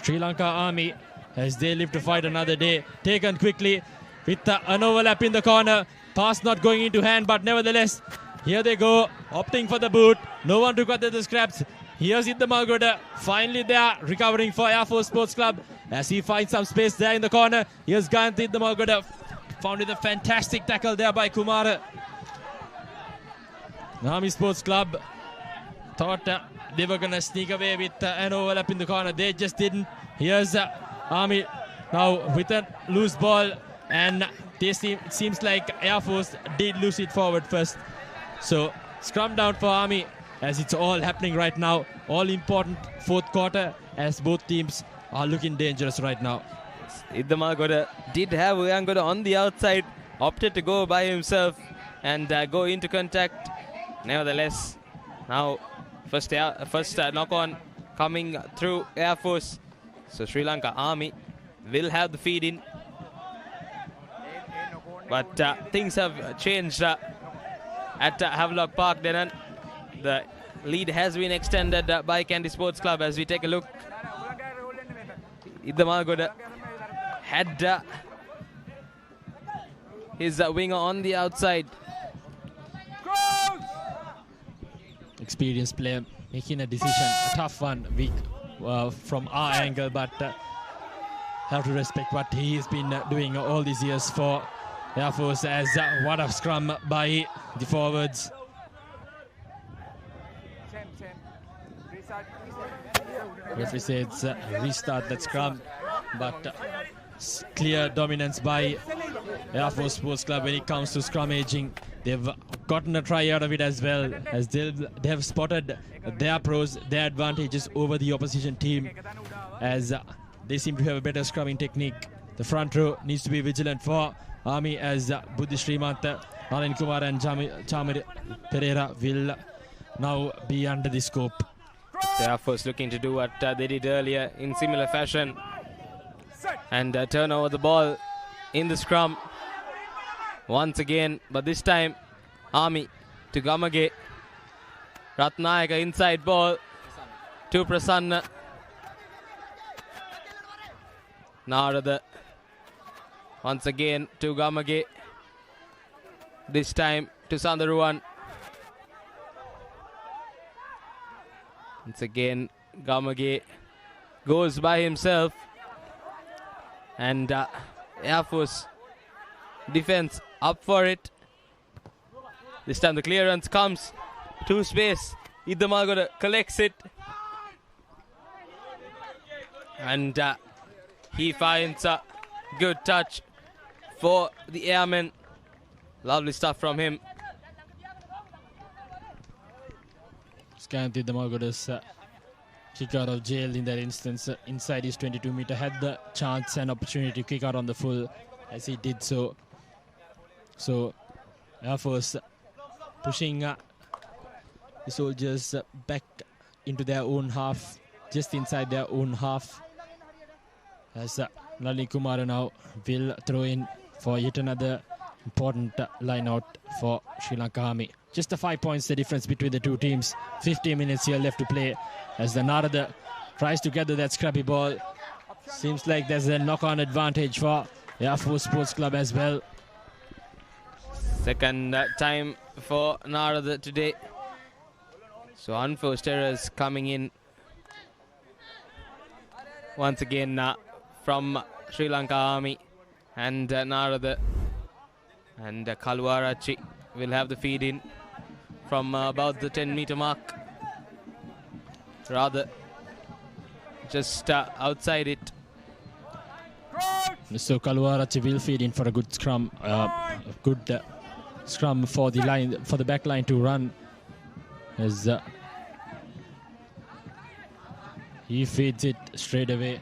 Sri Lanka Army as they live to fight another day. Taken quickly with an overlap in the corner. Pass not going into hand, but nevertheless, here they go, opting for the boot. No one to cut the scraps. Here's Idda Malgoda, finally there, recovering for Air Force Sports Club as he finds some space there in the corner. Here's Gayanthi Idda Malgoda, found with a fantastic tackle there by Kumara. Army Sports Club thought they were going to sneak away with an overlap in the corner. They just didn't. Here's Army now with a loose ball, and it seems like Air Force did lose it forward first. So scrum down for Army as it's all happening right now. All important fourth quarter as both teams are looking dangerous right now. Idda Malgoda did have Uyangoda on the outside, opted to go by himself and go into contact. Nevertheless, now first knock on coming through Air Force. So Sri Lanka Army will have the feed in. But things have changed at Havelock Park, Denan. The lead has been extended by Candy Sports Club as we take a look. Idda Malgoda had his winger on the outside. Experienced player making a decision, a tough one from our angle, but have to respect what he's been doing all these years for Air Force as what a scrum by the forwards. Referee says restart that scrum, but clear dominance by Air Force Sports Club when it comes to scrummaging. They've gotten a try out of it as well, as they have spotted their pros, their advantages over the opposition team, as they seem to have a better scrumming technique. The front row needs to be vigilant for Army as Buddhi Srimanta, Nalin Kumar and Chamir Pereira will now be under the scope. The Air Force looking to do what they did earlier in similar fashion and turn over the ball in the scrum once again, but this time Army to Gamage. Ratnayaka inside ball to Prasanna. Narada once again to Gamage. This time to Sandaruwan. Once again, Gamage goes by himself. And Air Force defense up for it. This time the clearance comes to space. Panagoda collects it. And he finds a good touch for the airman. Lovely stuff from him. Scanty Panagoda's kick out of jail in that instance inside his 22-meter had the chance and opportunity to kick out on the full as he did so. So Air Force pushing the soldiers back into their own half, just inside their own half, as Nalini Kumara now will throw in for yet another important line out for Sri Lanka Army. Just the 5 points the difference between the two teams. 15 minutes here left to play as the Narada tries to gather that scrappy ball. Seems like there's a knock-on advantage for Air Force Sports Club as well. Second time for Narada today. So unforced errors coming in once again from Sri Lanka Army and Narada. And Kalwarachi will have the feed in from about the 10-meter mark. Rather, just outside it. So Kalwarachi will feed in for a good scrum. Good scrum for the line, for the back line to run. As he feeds it straight away.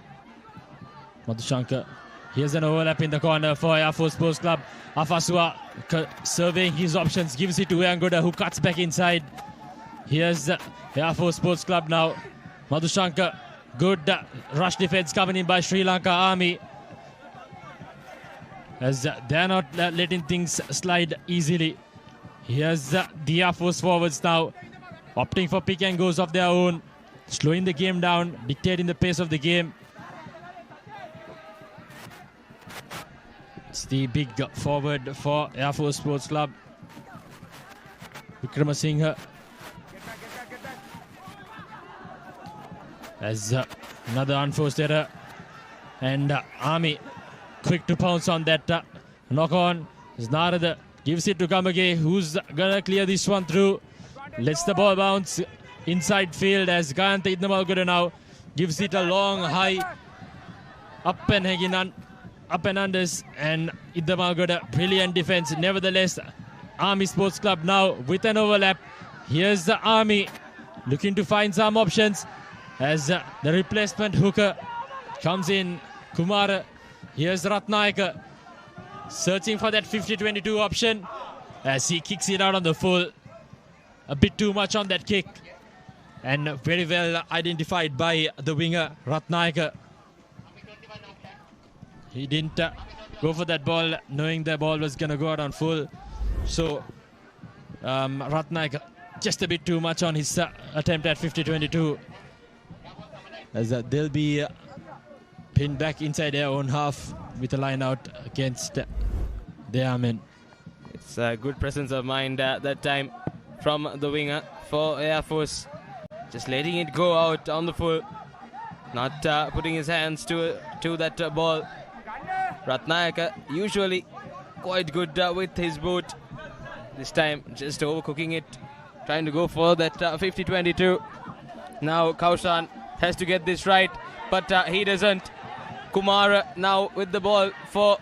Madhushankar. Here's an overlap in the corner for Air Force Sports Club. Afasua surveying his options, gives it to Angoda, who cuts back inside. Here's Air Force Sports Club now. Madhushankar, good rush defense coming in by Sri Lanka Army. As they're not letting things slide easily. Here's the Air Force forwards now, opting for pick and goes of their own, slowing the game down, dictating the pace of the game. It's the big forward for Air Force Sports Club, Vikramasinghe. As another unforced error, and Army quick to pounce on that knock on. Narada gives it to Gamage, who's gonna clear this one through. Lets the ball bounce inside field as Gayanta Panagoda now gives it a long high up and hanging on. Up and unders, and Panagoda, brilliant defense. Nevertheless, Army Sports Club now with an overlap. Here's the Army looking to find some options as the replacement hooker comes in, Kumara. Here's Ratnayaka searching for that 50-22 option as he kicks it out on the full. A bit too much on that kick, and very well identified by the winger Ratnayaka. He didn't go for that ball knowing the ball was going to go out on full. So Ratnayaka just a bit too much on his attempt at 50-22. As they'll be pinned back inside their own half with a line out against their men. It's a good presence of mind that time from the winger for Air Force. Just letting it go out on the full. Not putting his hands to that ball. Ratnayaka usually quite good with his boot. This time just overcooking it, trying to go for that 50-22. Now Kaushan has to get this right, but he doesn't. Kumara now with the ball for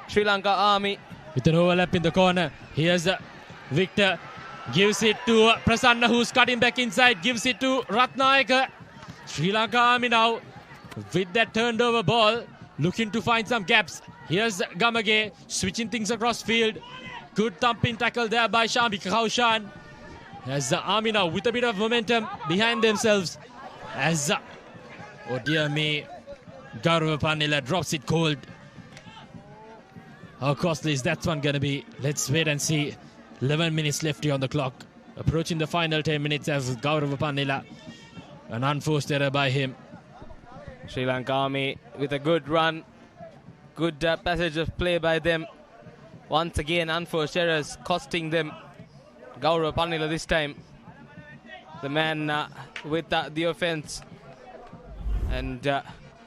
Sri Lanka Army. With an overlap in the corner, here's Victor, gives it to Prasanna, who's cutting back inside, gives it to Ratnayaka. Sri Lanka Army now with that turned over ball, looking to find some gaps. Here's Gamage switching things across field. Good thumping tackle there by Shambi Kaushan. As the Army now with a bit of momentum behind themselves. As, oh dear me, Gaurav Panila drops it cold. How costly is that one going to be? Let's wait and see. 11 minutes left here on the clock. Approaching the final 10 minutes as Gaurav Panila. An unforced error by him. Sri Lanka Army with a good run. Good passage of play by them. Once again, unforced errors costing them. Gaurav Panila this time. the man with the offense. And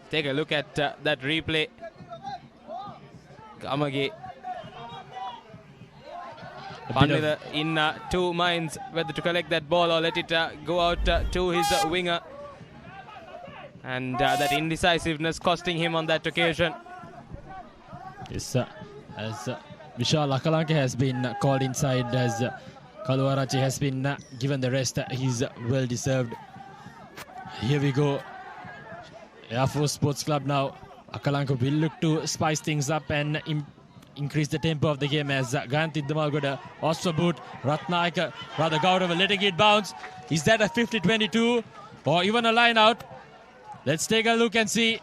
take a look at that replay. Kamagi. Pandila in two minds whether to collect that ball or let it go out to his winger. And that indecisiveness costing him on that occasion. Yes, as Vishal Akalanka has been called inside, as Kaluarachi has been given the rest he's well deserved. Here we go. Air Force Sports Club now. Akalanka will look to spice things up and increase the tempo of the game as Ganthi Damalgoda, Ostrabut, Ratnayaka, rather Gaurav letting it bounce. Is that a 50-22 or even a line out? Let's take a look and see.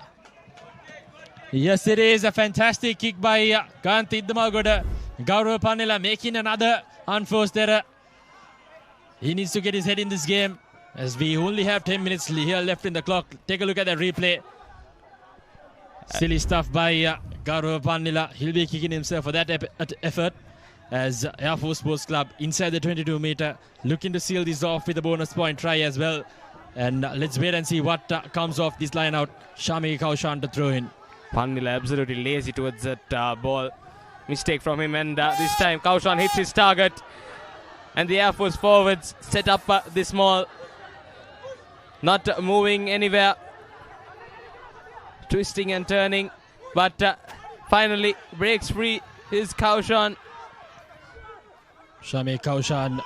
Yes, it is a fantastic kick by Ganthi Damalgoda. Gaurav Panela making another unforced error. He needs to get his head in this game as we only have 10 minutes here left in the clock. Take a look at that replay. Silly stuff by Gaurav Panela. He'll be kicking himself for that effort as Air Force Sports Club inside the 22-meter looking to seal this off with a bonus point try as well. And let's wait and see what comes off this line out. Shami Kaushan to throw in. Panela absolutely lazy towards that ball. Mistake from him, and this time Kaushan hits his target. And the Air Force forwards set up this maul. Not moving anywhere. Twisting and turning. But finally breaks free is Kaushan. Shami Kaushan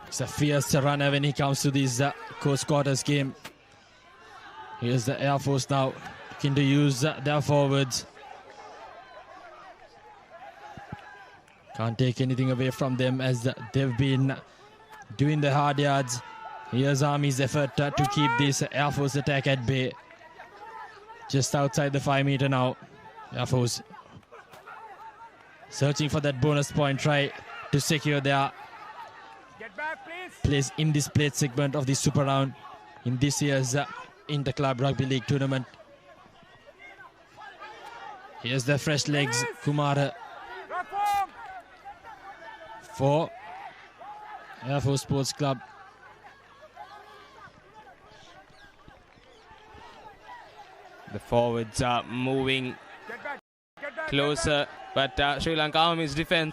is a fierce runner when he comes to this close quarters game. Here's the Air Force now looking to use their forwards. Can't take anything away from them as they've been doing the hard yards. Here's Army's effort to keep this Air Force attack at bay. Just outside the 5-meter now. Air Force searching for that bonus point try to secure their place in this plate segment of the Super Round in this year's Inter-Club Rugby League tournament. Here's the fresh legs, Kumar for Air Force Sports Club. The forwards are moving closer, but Sri Lanka Army's defense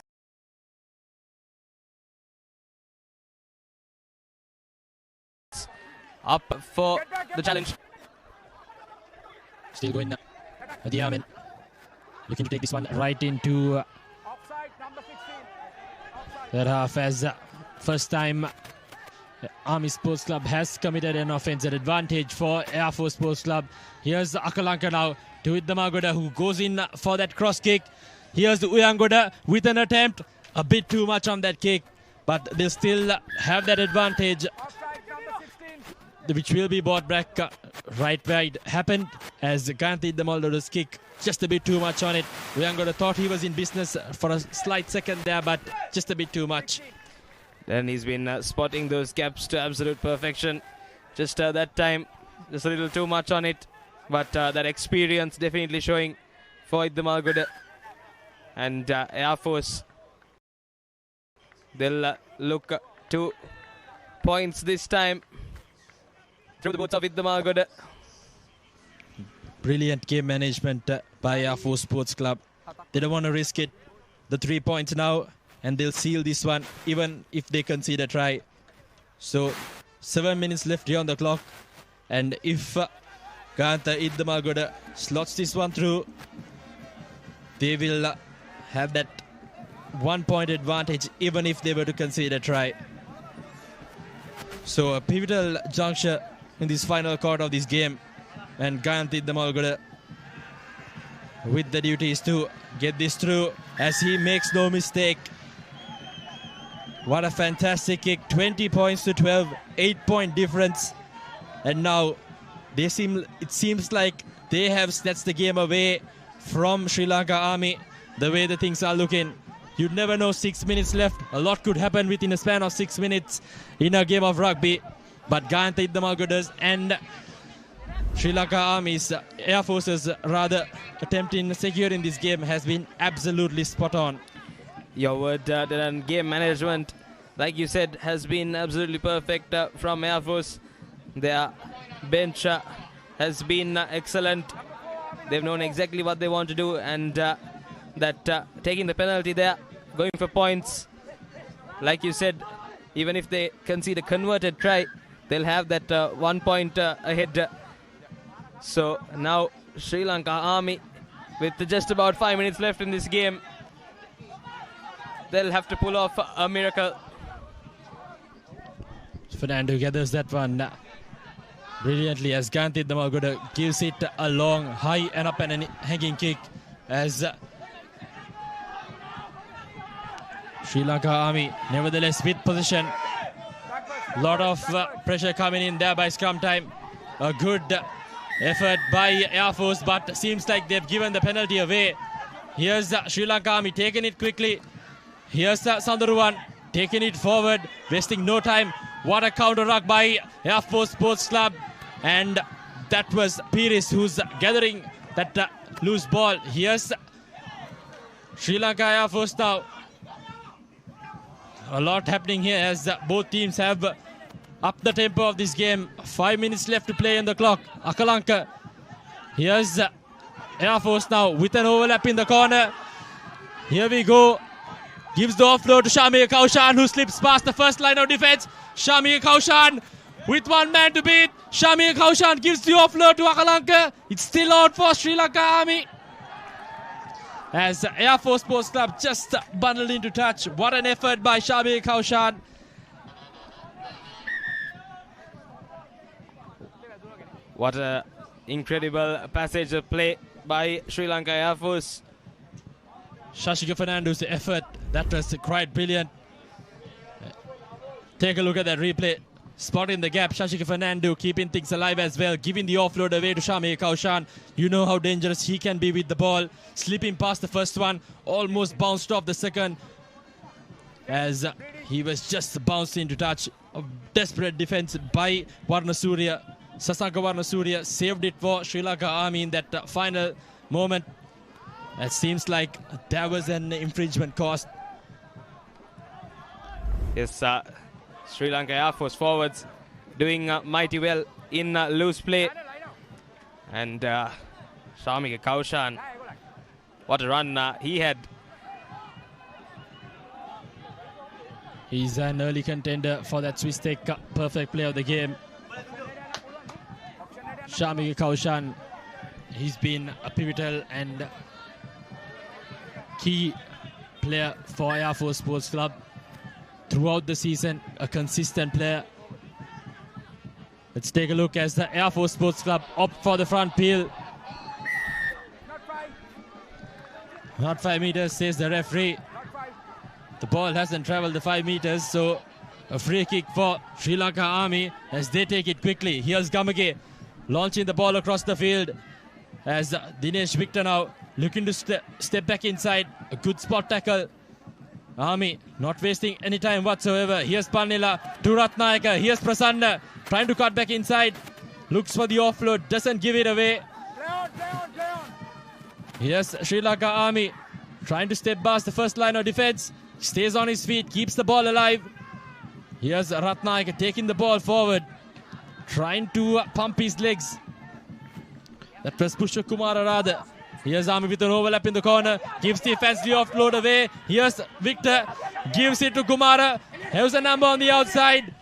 up for the challenge. Still going the Armin. Looking to take this one right into that half as first time Army Sports Club has committed an offensive advantage for Air Force Sports Club. Here's Akalanka now to Damalgoda, who goes in for that cross kick. Here's the Uyangoda with an attempt. A bit too much on that kick, but they still have that advantage, which will be brought back right where it happened as Ganthi Damalgoda's kick. Just a bit too much on it. Uyangoda thought he was in business for a slight second there, but just a bit too much. Then he's been spotting those gaps to absolute perfection. Just that time, just a little too much on it. But that experience definitely showing for Damalgoda. And Air Force, they'll look to points this time through the boots of Damalgoda. Brilliant game management by Air Force Sports Club. They don't want to risk it. The 3 points now, and they'll seal this one even if they concede a try. So 7 minutes left here on the clock, and if Gantha Damalgoda slots this one through, they will have that 1 point advantage even if they were to concede a try. So a pivotal juncture in this final quarter of this game, and Ganthi Damalgoda with the duties to get this through as he makes no mistake. What a fantastic kick. 20 points to 12, 8-point difference. And now it seems like they have snatched the game away from Sri Lanka Army. The way the things are looking, you'd never know. 6 minutes left. A lot could happen within a span of 6 minutes in a game of rugby. But Ganthi Damalgoda's and Sri Lanka Army's Air Forces rather attempting securing this game has been absolutely spot on. Your word and game management like you said, has been absolutely perfect from Air Force. Their bench has been excellent. They've known exactly what they want to do, and that taking the penalty there, going for points. Like you said, even if they concede a converted try, they'll have that 1 point ahead. So now Sri Lanka Army, with just about 5 minutes left in this game, they'll have to pull off a miracle. Fernando gathers that one brilliantly as Ganti Damagoda gives it a long, high and up and hanging kick as Sri Lanka Army nevertheless with position. Lot of pressure coming in there by scrum time. A good effort by Air Force, but seems like they've given the penalty away. Here's Sri Lanka Army taking it quickly. Here's Sandaruwan taking it forward, wasting no time. What a counter ruck by Air Force Sports Club. And that was Piris who's gathering that loose ball. Here's Sri Lanka Air Force now. A lot happening here as both teams have upped the tempo of this game. 5 minutes left to play in the clock. Akalanka. Here's Air Force now with an overlap in the corner. Here we go. Gives the offload to Shamir Kaushan, who slips past the first line of defense. Shamir Kaushan with one man to beat. Shamir Kaushan gives the offload to Akalanka. It's still out for Sri Lanka Army. As Air Force Sports Club just bundled into touch. What an effort by Shamir Kaushan. What an incredible passage of play by Sri Lanka Air Force. Shashika Fernando's effort, that was quite brilliant. Take a look at that replay. Spotting the gap, Shashika Fernando keeping things alive as well, giving the offload away to Shamir Kaushan. You know how dangerous he can be with the ball. Slipping past the first one, almost bounced off the second. As he was just bounced into touch. A desperate defense by Varnasurya. Sasanka Varnasurya saved it for Sri Lanka Army in that final moment. It seems like there was an infringement caused. Yes, Sri Lanka Air Force forwards doing mighty well in loose play. And Shamir Kaushan, what a run he had. He's an early contender for that Swiss Tech perfect play of the game. Shamir Kaushan, he's been a pivotal and key player for Air Force Sports Club throughout the season, a consistent player. Let's take a look as the Air Force Sports Club opt for the front peel. Not 5 meters, says the referee. The ball hasn't traveled the 5 meters, so a free kick for Sri Lanka Army as they take it quickly. Here's Gamage launching the ball across the field as Dinesh Victor now looking to step back inside. A good spot tackle. Army not wasting any time whatsoever. Here's Pannila to Ratnayaka. Here's Prasanna trying to cut back inside. Looks for the offload, doesn't give it away. Here's Sri Lanka Army trying to step past the first line of defense. Stays on his feet, keeps the ball alive. Here's Ratnayaka taking the ball forward, trying to pump his legs. That was Pushpa Kumara rather. Here's Army with an overlap in the corner. Gives the offense the offload away. Here's Victor. Gives it to Kumara. Here's a number on the outside.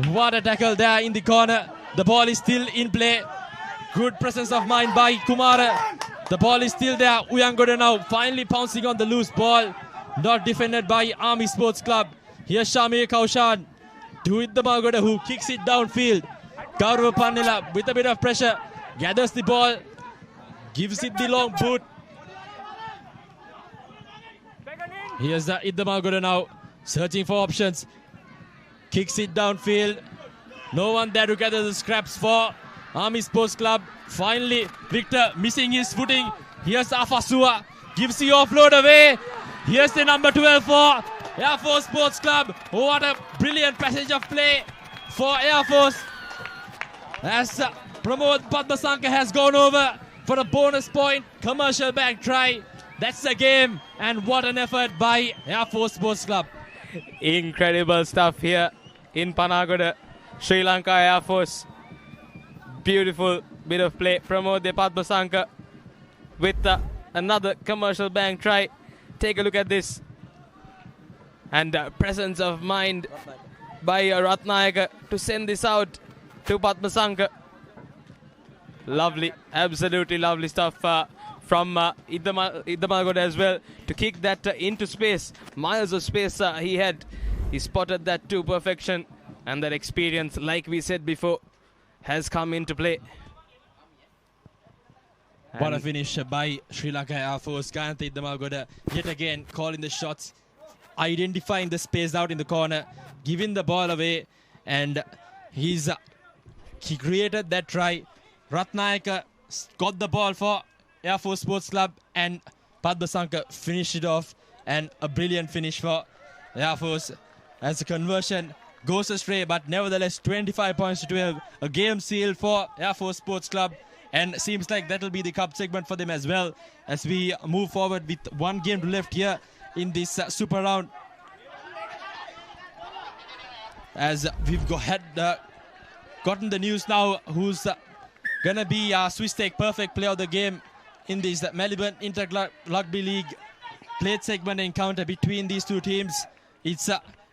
What a tackle there in the corner. The ball is still in play. Good presence of mind by Kumara. The ball is still there. Uyangoda now finally pouncing on the loose ball. Not defended by Army Sports Club. Here's Shamir Kaushan. To the Panagoda who kicks it downfield. Gaurav Pannila with a bit of pressure. Gathers the ball. Gives it the long boot. Here's the Idamagoda now, searching for options. Kicks it downfield. No one there to gather the scraps for Army Sports Club. Finally, Victor missing his footing. Here's Afasua. Gives the offload away. Here's the number 12 for Air Force Sports Club. What a brilliant passage of play for Air Force. As Pramod Padmasanka has gone over for a bonus point, commercial bank try. That's the game, and what an effort by Air Force Sports Club. Incredible stuff here in Panagoda. Sri Lanka Air Force. Beautiful bit of play. Pramod Padmasanka with another commercial bank try. Take a look at this. And presence of mind by Ratnayaka to send this out to Padmasanka. Lovely, absolutely lovely stuff from Panagoda as well to kick that into space. Miles of space he had. He spotted that to perfection, and that experience, like we said before, has come into play. What a finish by Sri Lanka Air Force. Gayantha Panagoda yet again calling the shots, identifying the space out in the corner, giving the ball away, and he created that try. Ratnayaka got the ball for Air Force Sports Club, and Padmasanka finished it off, and a brilliant finish for Air Force as the conversion goes astray, but nevertheless 25 points to 12, a game sealed for Air Force Sports Club, and seems like that'll be the cup segment for them as well as we move forward with one game left here in this super round. As we've gotten the news now who's gonna be Swiss Tech perfect player of the game in this Maliban Inter-Rugby League plate segment encounter between these two teams. It's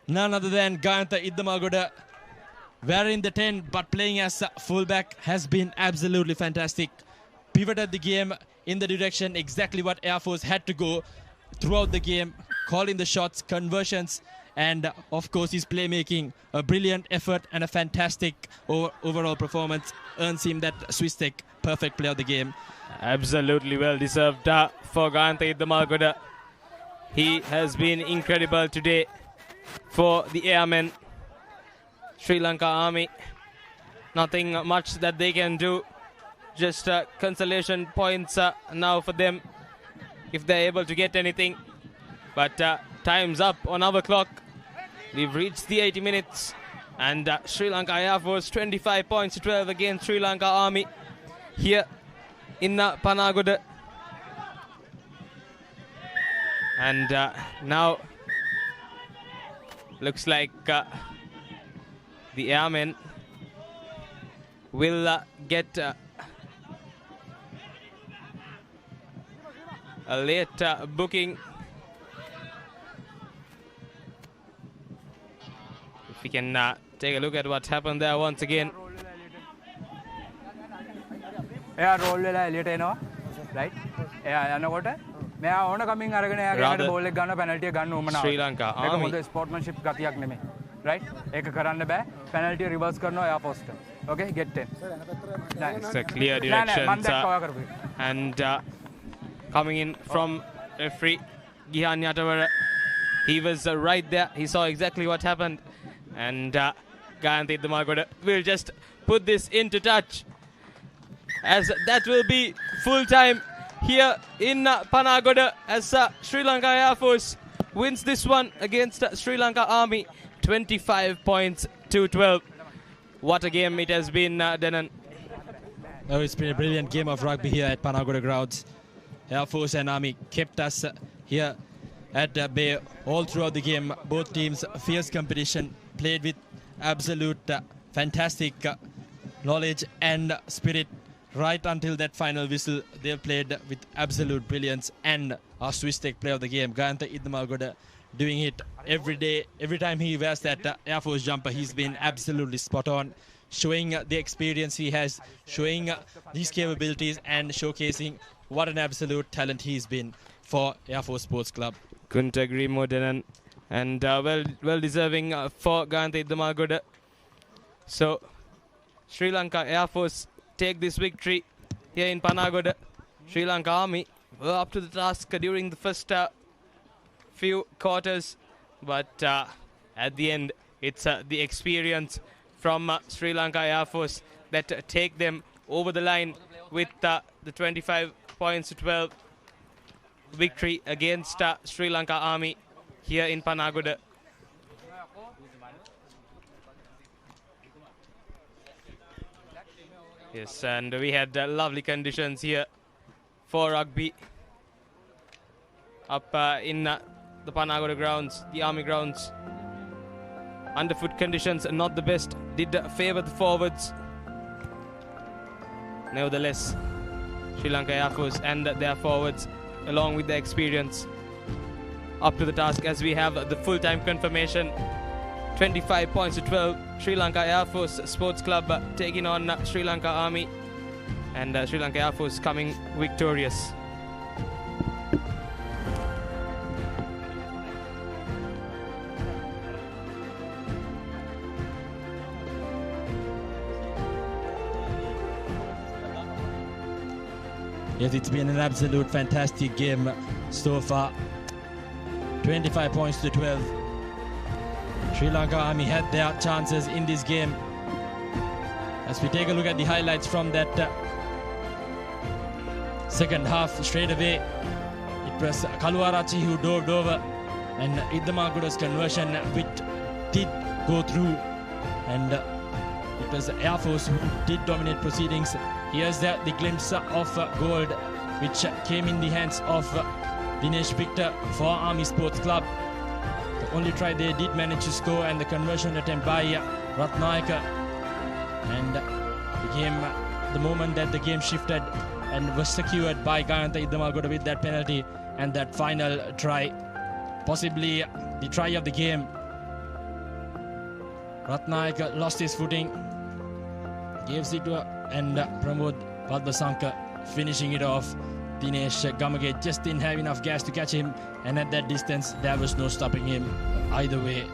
none other than Gayantha Panagoda, wearing the 10 but playing as fullback, has been absolutely fantastic. Pivoted the game in the direction exactly what Air Force had to go throughout the game, calling the shots, conversions, and of course his playmaking. A brilliant effort and a fantastic overall performance earns him that Swiss Tech perfect player of the game. Absolutely well deserved for Gayantha Panagoda. He has been incredible today for the Airmen. Sri Lanka Army, nothing much that they can do. Just consolation points now for them if they're able to get anything. But time's up on our clock. We've reached the 80 minutes, and Sri Lanka Air Force 25 points to 12 against Sri Lanka Army here in Panagoda. And now looks like the Airmen will get a late booking. If we can take a look at what happened there once again. එයා roll වෙලා එළියට එනවා right එයා යනකොට මෙයා ඕන කමින් අරගෙන එයාගේ බෝල් එක ගන්න පෙනල්ටි එක ගන්න උමනාව Sri Lanka ඒක මොකද ස්පෝර්ට්මන්ෂිප් ගතියක් නෙමෙයි රයිට් ඒක කරන්න බෑ පෙනල්ටි රිවර්ස් කරනවා එයා post okay get 10 it's a clear direction and coming in from referee Gihan Yatawara, he was right there, he saw exactly what happened, and Gayantha Panagoda will just put this into touch, as that will be full time here in Panagoda as Sri Lanka Air Force wins this one against Sri Lanka Army 25 points to 12. What a game it has been, Denan. Oh, it's been a brilliant game of rugby here at Panagoda grounds. Air Force and Army kept us here at bay all throughout the game. Both teams fierce competition, played with absolute fantastic knowledge and spirit. Right until that final whistle, they played with absolute brilliance, and our Swiss Tech player of the game, Gayantha Panagoda, doing it every day. Every time he wears that Air Force jumper, he's been absolutely spot on, showing the experience he has, showing his capabilities, and showcasing what an absolute talent he's been for Air Force Sports Club. Couldn't agree more, Denan. And well deserving for Gayantha Panagoda. So, Sri Lanka Air Force take this victory here in Panagoda. Sri Lanka Army were up to the task during the first few quarters, but at the end it's the experience from Sri Lanka Air Force that take them over the line with the 25 points to 12 victory against Sri Lanka Army here in Panagoda. Yes, and we had lovely conditions here for rugby up in the Panagoda grounds, the Army grounds. underfoot conditions not the best did favour the forwards. Nevertheless, Sri Lanka Air Force and their forwards, along with their experience, up to the task as we have the full-time confirmation. 25 points to 12. Sri Lanka Air Force Sports Club taking on Sri Lanka Army, and Sri Lanka Air Force coming victorious. Yes, it's been an absolute fantastic game so far. 25 points to 12. Sri Lanka Army had their chances in this game. As we take a look at the highlights from that second half, straight away it was Kaluarachi who dove over, and Idamaguda's conversion which did go through, and it was Air Force who did dominate proceedings. Here's the glimpse of gold which came in the hands of Dinesh Victor for Army Sports Club. The only try they did manage to score, and the conversion attempt by Ratnayaka, and became the moment that the game shifted and was secured by Gayantha Idamagoda with that penalty and that final try, possibly the try of the game. Ratnayaka lost his footing, gives it to and Pramod Padmasanka finishing it off. Dinesh Gamage just didn't have enough gas to catch him, and at that distance there was no stopping him either way.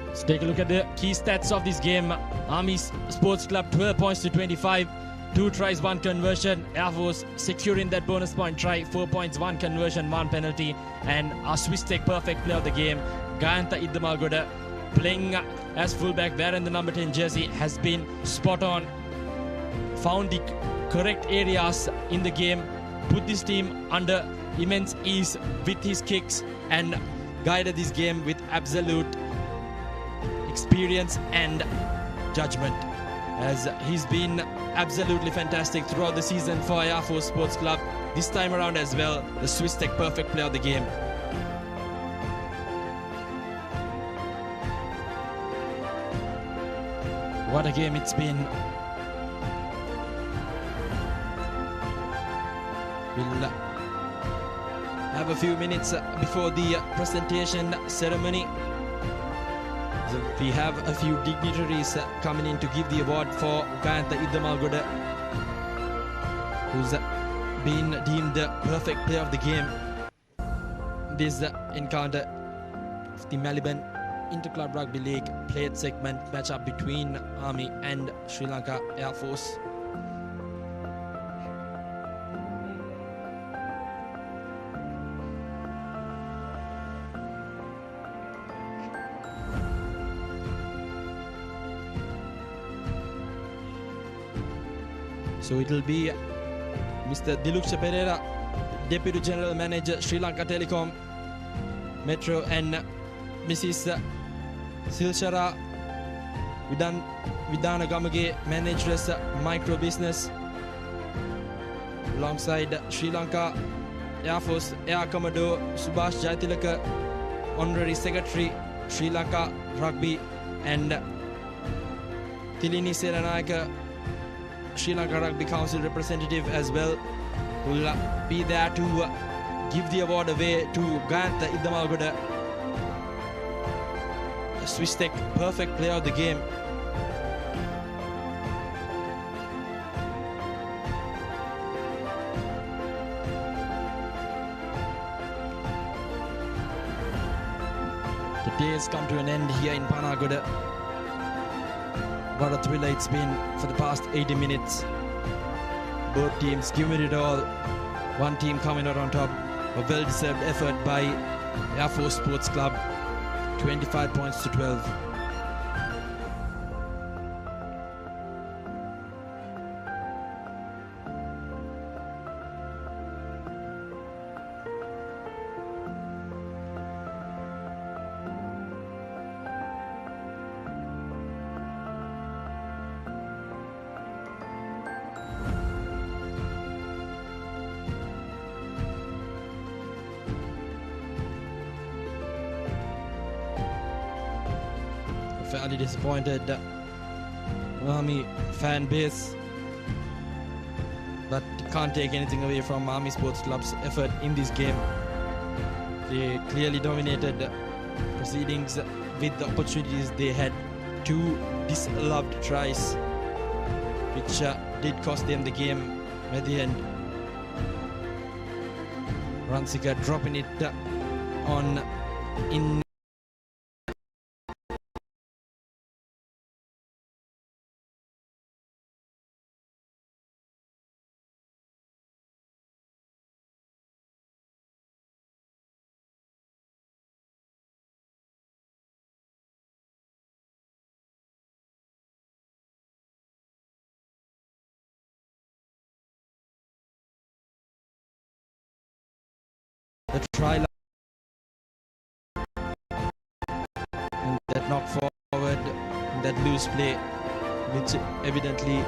Let's take a look at the key stats of this game. Army Sports Club 12 points to 25, 2 tries, 1 conversion. Air Force securing that bonus point try, 4 points, 1 conversion, 1 penalty, and a Swiss Tech perfect play of the game. Gayantha Idamagoda playing as fullback, wearing the number 10 jersey, has been spot on, found the correct areas in the game, put this team under immense ease with his kicks, and guided this game with absolute experience and judgment, as he's been absolutely fantastic throughout the season for Air Force Sports Club. This time around as well, the Swiss Tech perfect play of the game. What a game it's been. We'll have a few minutes before the presentation ceremony. So we have a few dignitaries coming in to give the award for Gayantha Idamagoda, who's been deemed the perfect player of the game. This encounter of the Maliban Interclub Rugby League played segment matchup between Army and Sri Lanka Air Force. So it will be Mr. Diluksha Pereira, Deputy General Manager, Sri Lanka Telecom, Metro, and Mrs. Silshara Vidana Gamage, Manageress, Micro Business, alongside Sri Lanka Air Force Air Commodore Subhash Jaitilaka, Honorary Secretary, Sri Lanka Rugby, and Tilini Seranayaka, Sri Lanka Rugby Council representative as well, who will be there to give the award away to Gayantha Idamagoda, Swiss Tech perfect player of the game. The day has come to an end here in Panagoda. What a thriller it's been for the past 80 minutes. Both teams giving it all. One team coming out on top. A well-deserved effort by Air Force Sports Club. 25 points to 12. fairly disappointed Army fan base, but can't take anything away from Army Sports Club's effort in this game. They clearly dominated proceedings with the opportunities they had. 2 disallowed tries, which did cost them the game at the end. Ransika dropping it on in the try line and that knock forward, that loose play, which evidently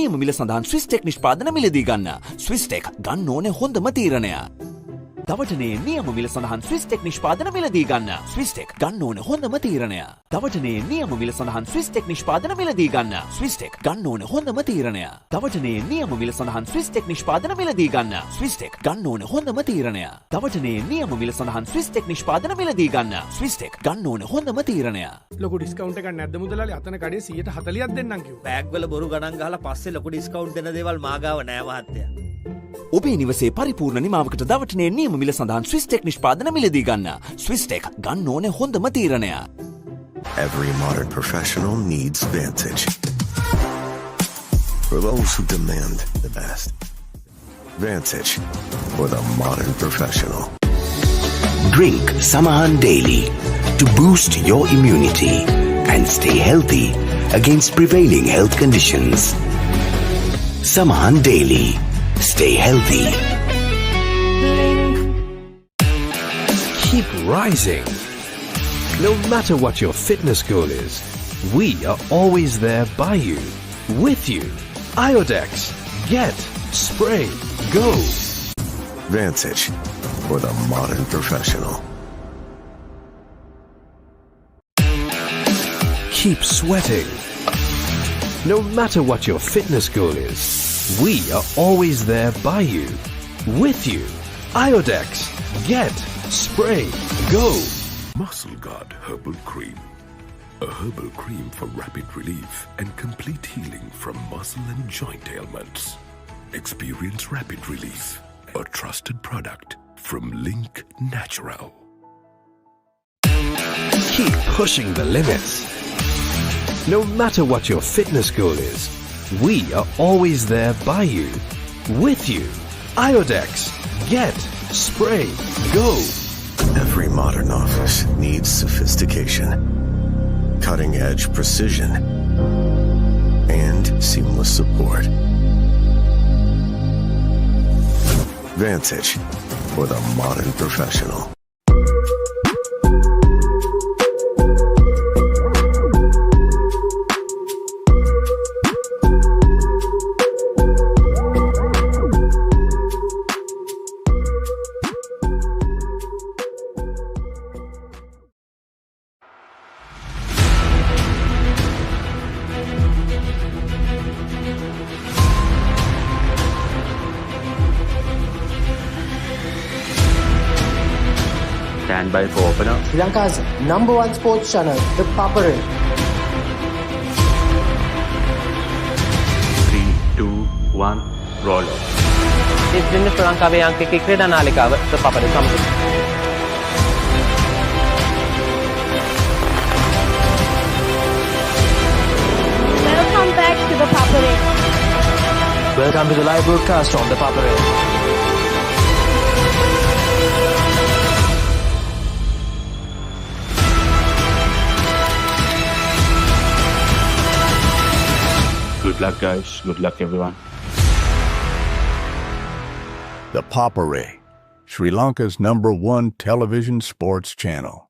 නියම මිල සඳහන් Swiss tech නිෂ්පාදන මිලදී ගන්න. Swiss tech ගන්න ඕනේ හොඳම තීරණය. දවටනේ නියම මිල සඳහන් ස්විස් ටෙක් නිෂ්පාදන මිලදී ගන්න. ස්විස් ටෙක් ගන්න ඕනේ හොඳම තීරණය. දවටනේ නියම මිල සඳහන් ස්විස් ටෙක් නිෂ්පාදන මිලදී ගන්න. ස්විස් ටෙක් ගන්න ඕනේ හොඳම තීරණය. දවටනේ නියම මිල සඳහන් ස්විස් ටෙක් නිෂ්පාදන මිලදී ගන්න. ස්විස් ටෙක් ගන්න ඕනේ හොඳම තීරණය. දවටනේ නියම මිල සඳහන් ස්විස් ටෙක් නිෂ්පාදන මිලදී ගන්න. ස්විස් ටෙක් ගන්න ඕනේ හොඳම තීරණය. ලොකු ඩිස්කවුන්ට් එකක් නැද්ද මුදලාලි? අතන කඩේ 140ක් දෙන්නම් කිව්වා. බෑග් වල බොරු ගණන් ගහලා පස්සේ ලොකු ඩිස්කවුන්ට් දෙන දේවල් මාගාව නෑ මහත්තයා. ඔබේ නිවසේ පරිපූර්ණ නිමාවකට දවටනේ නියම මිල සඳහන් ස්විස් ටෙක් නිෂ්පාදන මිලදී ගන්න. ස්විස් ටෙක් ගන්න ඕනේ හොඳම තීරණය. Every modern professional needs Vantage. For those who demand the best. Vantage for the modern professional. Drink Samahan daily to boost your immunity and stay healthy against prevailing health conditions. Samahan daily. Stay healthy. Keep rising. No matter what your fitness goal is, we are always there by you, with you. Iodex. Get. Spray. Go. Vantage for the modern professional. Keep sweating. No matter what your fitness goal is, we are always there by you, with you. Iodex. Get. Spray. Go. Muscle Guard Herbal Cream. A herbal cream for rapid relief and complete healing from muscle and joint ailments. Experience rapid relief. A trusted product from Link Natural. Keep pushing the limits. No matter what your fitness goal is, we are always there by you, with you. Iodex. Get. Spray. Go. Every modern office needs sophistication, cutting-edge precision, and seamless support. Vantage for the modern professional. Stand by for opener. Sri Lanka's #1 sports channel, the Papare. 3, 2, 1, roll off. This is Sri Lankaවේ අංකික ක්‍රීඩා නාලිකාව the Papare සමග. Welcome back to the Papare. Welcome to the live broadcast on the Papare. Good luck, guys. Good luck, everyone. The Papare, Sri Lanka's #1 television sports channel.